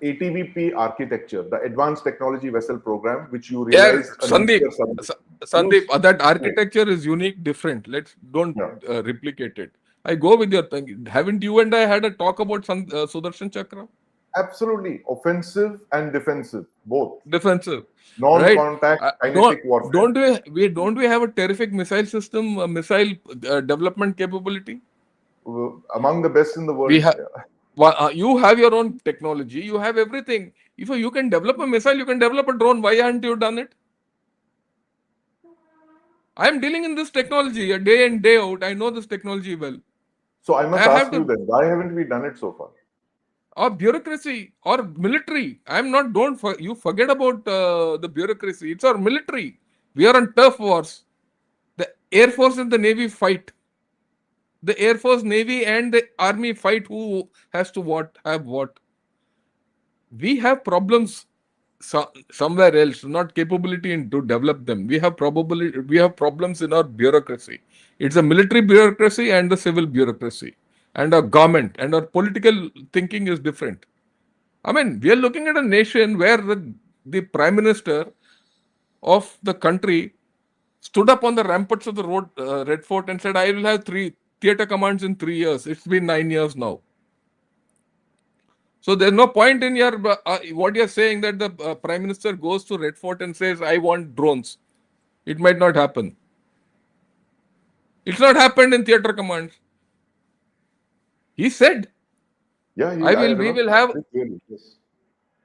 ATVP architecture, the Advanced Technology Vessel Program, which you Yeah, realized a Sandeep. nuclear submarine. Sandeep, Use, that right. architecture is unique, different. Let's don't Yeah, replicate it. I go with your thing. Haven't you and I had a talk about Sudarshan Chakra? absolutely. Offensive and defensive, both. Defensive, right? Non-contact Uh, don't kinetic warfare. don't we have a terrific missile system, missile development capability? Among the best in the We world. have. Yeah. You have your own technology. You have everything. If you can develop a missile, you can develop a drone. Why haven't you done it? I'm dealing in this technology a day in day out. I know this technology well. So I must I have ask you to. then, why haven't we done it so far? Or bureaucracy or military. I'm not. You forget about the bureaucracy. It's our military. We are on turf wars. The air force and the navy fight. The air force, navy, and the army fight. Who has to have what? We have problems somewhere else, not capability to develop them. We have problems in our bureaucracy. It's a military bureaucracy and the civil bureaucracy, and our government and our political thinking is different. I mean, we are looking at a nation where the prime minister of the country stood up on the ramparts of the Red Fort and said, I will have 3 theater commands in 3 years. It's been 9 years now. So there's no point in your what you're saying that the prime minister goes to Red Fort and says, I want drones. It might not happen. It's not happened in theater commands. He said, Yeah, I we remember will have, very clearly. Yes.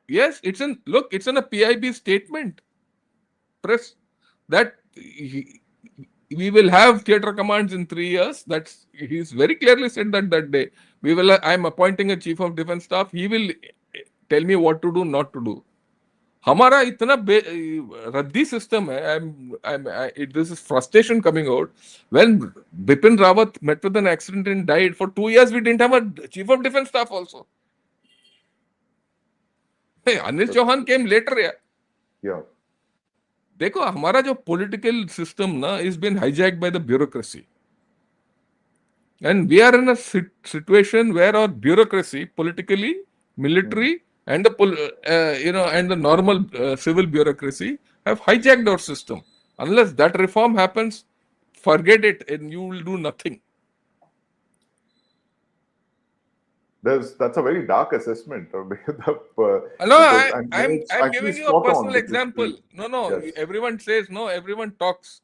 yes, it's in a PIB statement. Press that we will have theater commands in 3 years. That's he's very clearly said that day. I'm appointing a chief of defense staff. He will tell me what to do, not to do. हमारा इतना रद्दी system है this is frustration coming out when Bipin Rawat met with an accident and died. For 2 years we didn't have a chief of defense staff also. Hey, Anil Chauhan came later. Yeah. देखो हमारा जो political system ना is been hijacked by the bureaucracy, and we are in a situation where our bureaucracy, politically, Mm. military, and and the normal civil bureaucracy have hijacked our system. Unless that reform happens, forget it, and you will do nothing. That's a very dark assessment No, because it's I'm actually giving you a spot on personal because example. No. yes, Everyone says no. Everyone talks.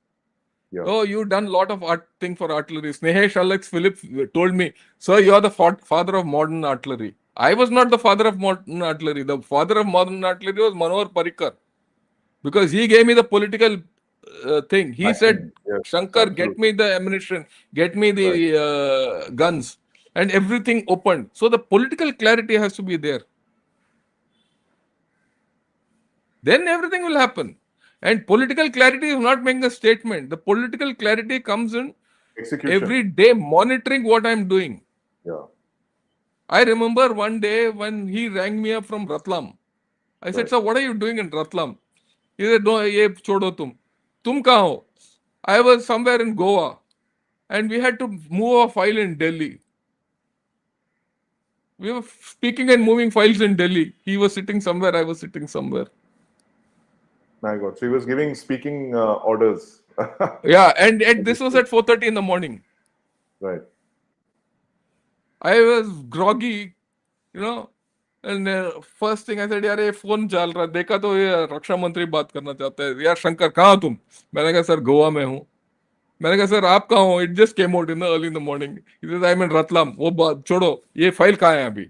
yeah, Oh, you done lot of art thing for artillery. Snehesh Alex Philip told me, sir, you are the father of modern artillery. I was not the father of modern artillery. The father of modern artillery was Manohar Parrikar, because he gave me the political thing. He said, Action. Yes, Shankar, get absolutely. me the ammunition, get me Right. the guns, and everything opened. So the political clarity has to be there. Then everything will happen. And political clarity is not making a statement. The political clarity comes in Execution. every day monitoring what I'm doing. Yeah. I remember one day when he rang me up from Ratlam. I said, Right. sir, what are you doing in Ratlam? He said, no, ye chodo tum. Tum kahan ho? I was somewhere in Goa and we had to move a file in Delhi. We were speaking and moving files in Delhi. He was sitting somewhere, I was sitting somewhere. My God. So he was giving speaking orders. Yeah, and this was at 4:30 in the morning. Right. I was groggy, you know, and first thing I said, यार ये phone चल रहा है, देखा तो ये रक्षा मंत्री बात करना चाहते हैं, यार शंकर कहाँ हो तुम? मैंने कहा सर गोवा में हूँ. मैंने कहा सर आप कहाँ हो? It just came out in the early in the morning. I mean Ratlam. वो बात छोड़ो, ये फाइल कहाँ है अभी?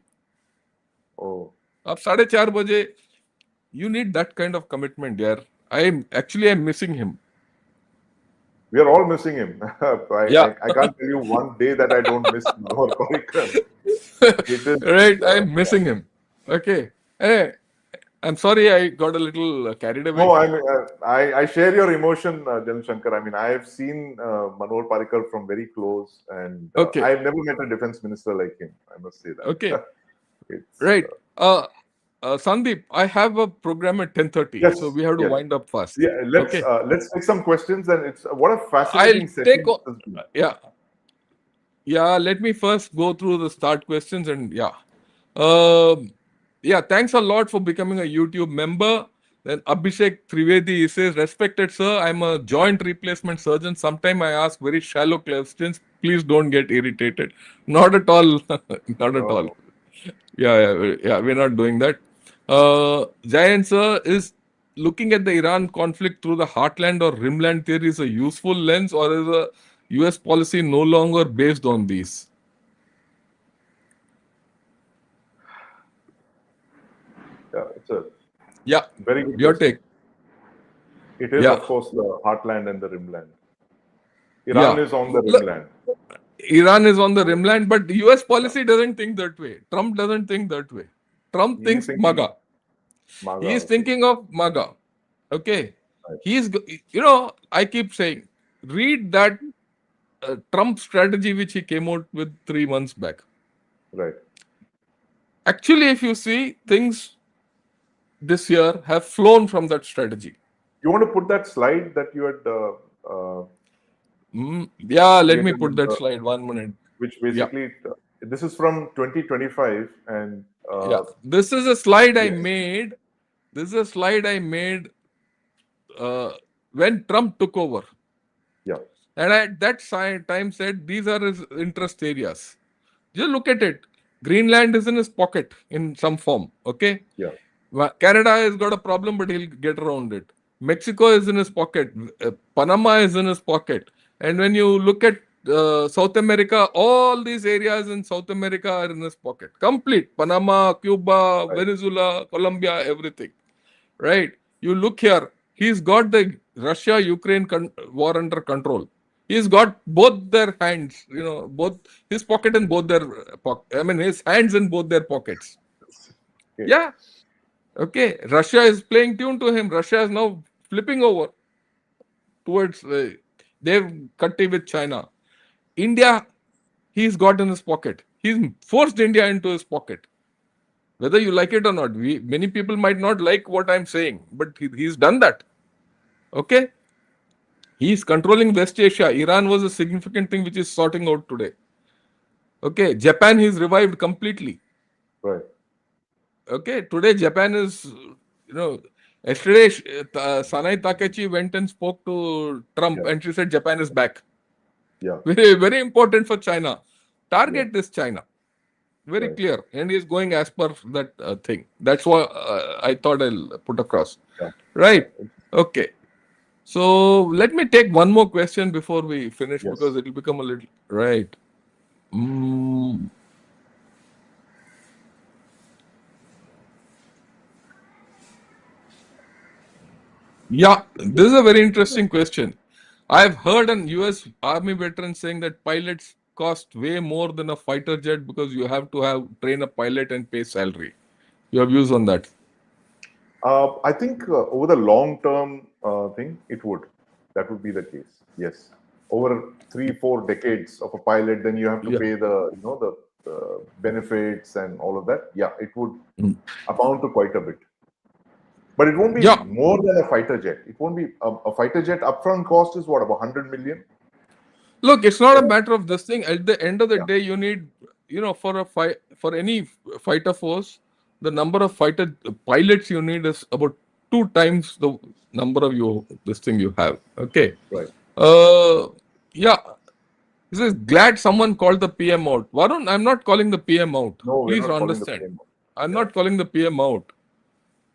Oh. आप 4:30 बजे. You need that kind of commitment, यार. I'm missing him. We are all missing him. Yeah. I can't tell you one day that I don't miss Naval. It is. Right, Uh, I'm missing him. Okay. Hey, I'm sorry I got a little carried no, away. I mean, I share your emotion, Jan Shankar. I mean, I have seen Manohar Parrikar from very close, and Okay. I've never met a defense minister like him. I must say Okay. that. It's Right. Sandeep, I have a program at 10:30, so yes, we have to yes. wind up fast. Yeah, Okay. let's take some questions, and it's what a I'll fascinating take. session this has been. Yeah. Yeah. Let me first go through the start questions and yeah. Um, yeah. Thanks a lot for becoming a YouTube member. Then Abhishek Trivedi he says, respected sir, I'm a joint replacement surgeon. Sometimes I ask very shallow questions. Please don't get irritated. Not at all. Not at all. No, Yeah, we're not doing that. Giant sir, is looking at the Iran conflict through the heartland or rimland theory is a useful lens, or is a US policy no longer based on these? yeah, it's a Yeah, very good your question. take. It is, Yeah, of course, the heartland and the rimland. Iran yeah. is on the Look, rimland. Iran is on the rimland, but US policy doesn't think that way. Trump doesn't think that way. Trump He is thinks thinking MAGA. MAGA. He is Okay, thinking of MAGA. Okay. right, I keep saying, read that Trump strategy which he came out with 3 months back. right. Actually, if you see, things this year have flown from that strategy. You want to put that slide that you had Yeah, let me created, put that slide 1 minute. which Yeah, basically this is from 2025, and yeah. This is a slide I yes, made. This is a slide I made uh, when Trump took over. yeah, And I at that time said these are his interest areas. Just look at it. Greenland is in his pocket in some form. Okay. yeah, Canada has got a problem, but he'll get around it. Mexico is in his pocket. Panama is in his pocket. And when you look at South America, all these areas in South America are in his pocket. Complete. Panama, Cuba, right, Venezuela, Colombia, everything. Right? You look here. He's got the Russia-Ukraine war under control. He's got both their hands, both his pocket and both their I mean, his hands in both their pockets. okay, Yeah. Okay, Russia is playing tune to him. Russia is now flipping over towards they've cut tea with China. India, he's got in his pocket. He's forced India into his pocket. Whether you like it or not, many people might not like what I'm saying, but he's done that. Okay, he's controlling West Asia. Iran was a significant thing which is sorting out today. Okay, Japan he's revived completely. right, Okay, today Japan is, yesterday Sanai Takechi went and spoke to Trump yeah, and she said Japan is back. yeah, Very, very important for China. yeah, Target is China. Very right, clear. And he's going as per that thing. That's what I thought I'll put across. yeah, yeah. Right. Okay. So let me take one more question before we finish because Yes. it will become a little. Right. Mm, Yeah, this is a very interesting question. I've heard an US Army veteran saying that pilots cost way more than a fighter jet because you have to have train a pilot and pay salary. You have views on that? I think over the long term thing, it would. That would be the case. Yes, over 3, 4 decades of a pilot, then you have to Yeah. pay the the benefits and all of that. Yeah, it would Mm. amount to quite a bit. But it won't be Yeah. more than a fighter jet. It won't be a fighter jet upfront cost is what, about 100 million. Look, it's not a Yeah, matter of this thing. At the end of the yeah, day, you need, for a fight, for any fighter force, the number of fighter pilots you need is about 2 times the number of this thing you have. Okay. right. Uh, yeah. This is glad someone called the PM out. Varun, I'm not calling the PM out. No, we're Please not calling the understand. PM. I'm Yeah, not calling the PM out.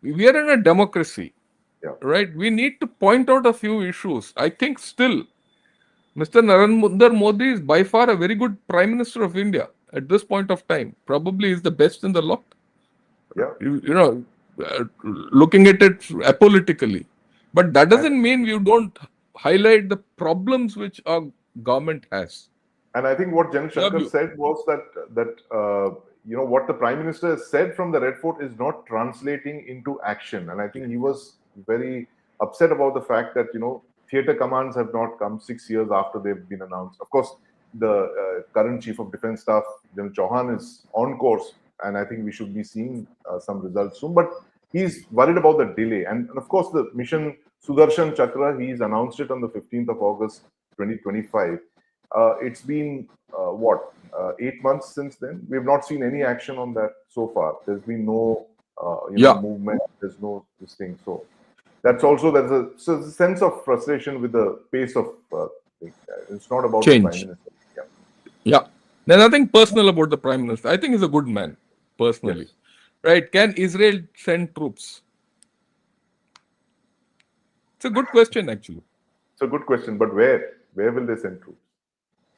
We are in a democracy, yeah, right? We need to point out a few issues. I think still Mr. Narendra Modi is by far a very good Prime Minister of India at this point of time. Probably is the best in the lot. yeah. You know, looking at it apolitically. But that And doesn't mean you don't highlight the problems which our government has. And I think what General Your Shankar view. said was that what the Prime Minister has said from the Red Fort is not translating into action, and I think he was very upset about the fact that theatre commands have not come 6 years after they've been announced. Of course, the current Chief of Defence Staff, General Chauhan, is on course, and I think we should be seeing some results soon. But he's worried about the delay, and of course the mission Sudarshan Chakra, he's announced it on the 15th of August 2025. It's been what 8 months since then. We've not seen any action on that so far. There's been no Yeah. movement. There's no this thing. So that's also there's a sense of frustration with the pace of thing. It's not about the Prime Change. Minister. Yeah. Yeah. There's nothing personal about the Prime Minister. I think he's a good man, personally. Yes. Right? Can Israel send troops? It's a good question, actually. It's a good question, but where? Where will they send troops?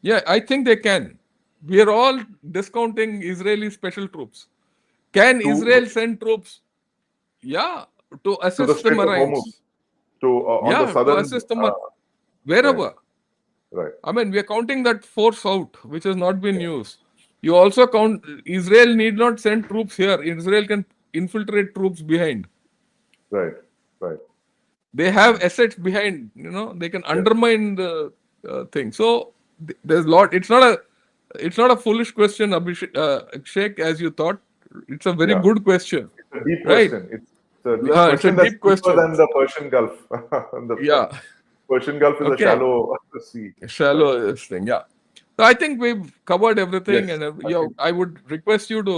Yeah, I think they can. We are all discounting Israeli special troops. Can To Israel send troops? Yeah, to the assist the Straits of Hormuz, Marines. to on the Yeah, to southern. assist the Right. wherever. Right. I mean, we are counting that force out, which has not been used. You also count Israel need not send troops here. Israel can infiltrate troops behind. Right. Right. They have assets behind. They can Yes. undermine the thing. So there's lot. It's not a foolish question, Sheikh, as you thought. It's a very Yeah. good question, It's a deep right? question. It's a deep It's a question that's deep deeper question. than the Persian Gulf. The Yeah. Persian Gulf is a Okay. shallow sea. Right. Shallow this thing. Yeah. So I think we've covered everything, Yes. and I think. I would request you to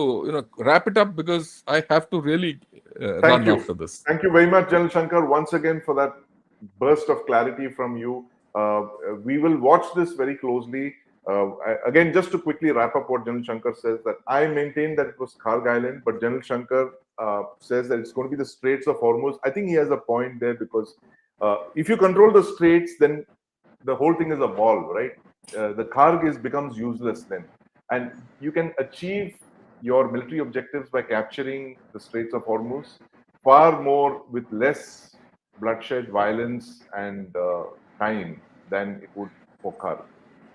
wrap it up because I have to really Thank run you. after this. Thank you very much, General Shankar, once again for that burst of clarity from you. We will watch this very closely. Again, just to quickly wrap up what General Shankar says, that I maintain that it was Kharg Island, but General Shankar says that it's going to be the Straits of Hormuz. I think he has a point there because if you control the Straits, then the whole thing is a ball, right? The Kharg becomes useless then, and you can achieve your military objectives by capturing the Straits of Hormuz far more with less bloodshed, violence, and time than it would for Kharg.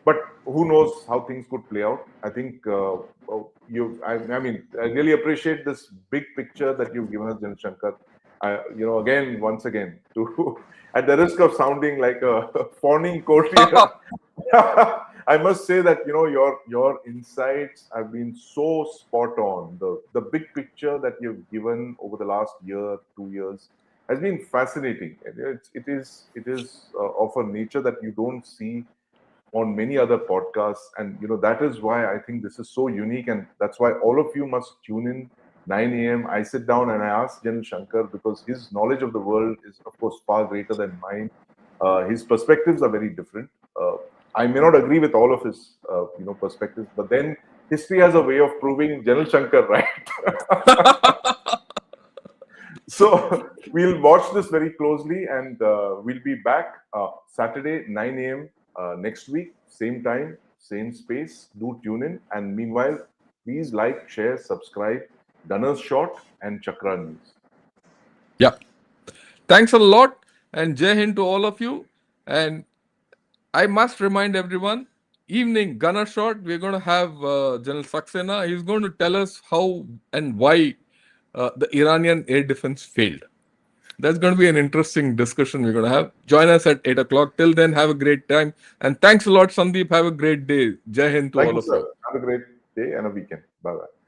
But who knows how things could play out? I think I mean, I really appreciate this big picture that you've given us, Jan Shankar. Again, once again, to at the risk of sounding like a fawning courtier, I must say that your insights have been so spot on. The big picture that you've given over the last year, 2 years, has been fascinating. It is of a nature that you don't see on many other podcasts, and that is why I think this is so unique, and that's why all of you must tune in. 9 a.m. I sit down and I ask General Shankar because his knowledge of the world is, of course, far greater than mine. His perspectives are very different. I may not agree with all of his, perspectives, but then history has a way of proving General Shankar right. So we'll watch this very closely, and we'll be back Saturday 9 a.m. Next week, same time, same space. Do tune in, and meanwhile, please like, share, subscribe, Gunner's Shot and Chakra News. Yeah. Thanks a lot. And Jai Hind to all of you. And I must remind everyone, evening gunner shot, we're going to have General Saxena. He's going to tell us how and why the Iranian air defense failed. That's going to be an interesting discussion we're going to have. Join us at 8 o'clock. Till then, have a great time. And thanks a lot, Sandeep. Have a great day. Jai Hind to Thank all you, of you. sir. Have a great day and a weekend. Bye bye.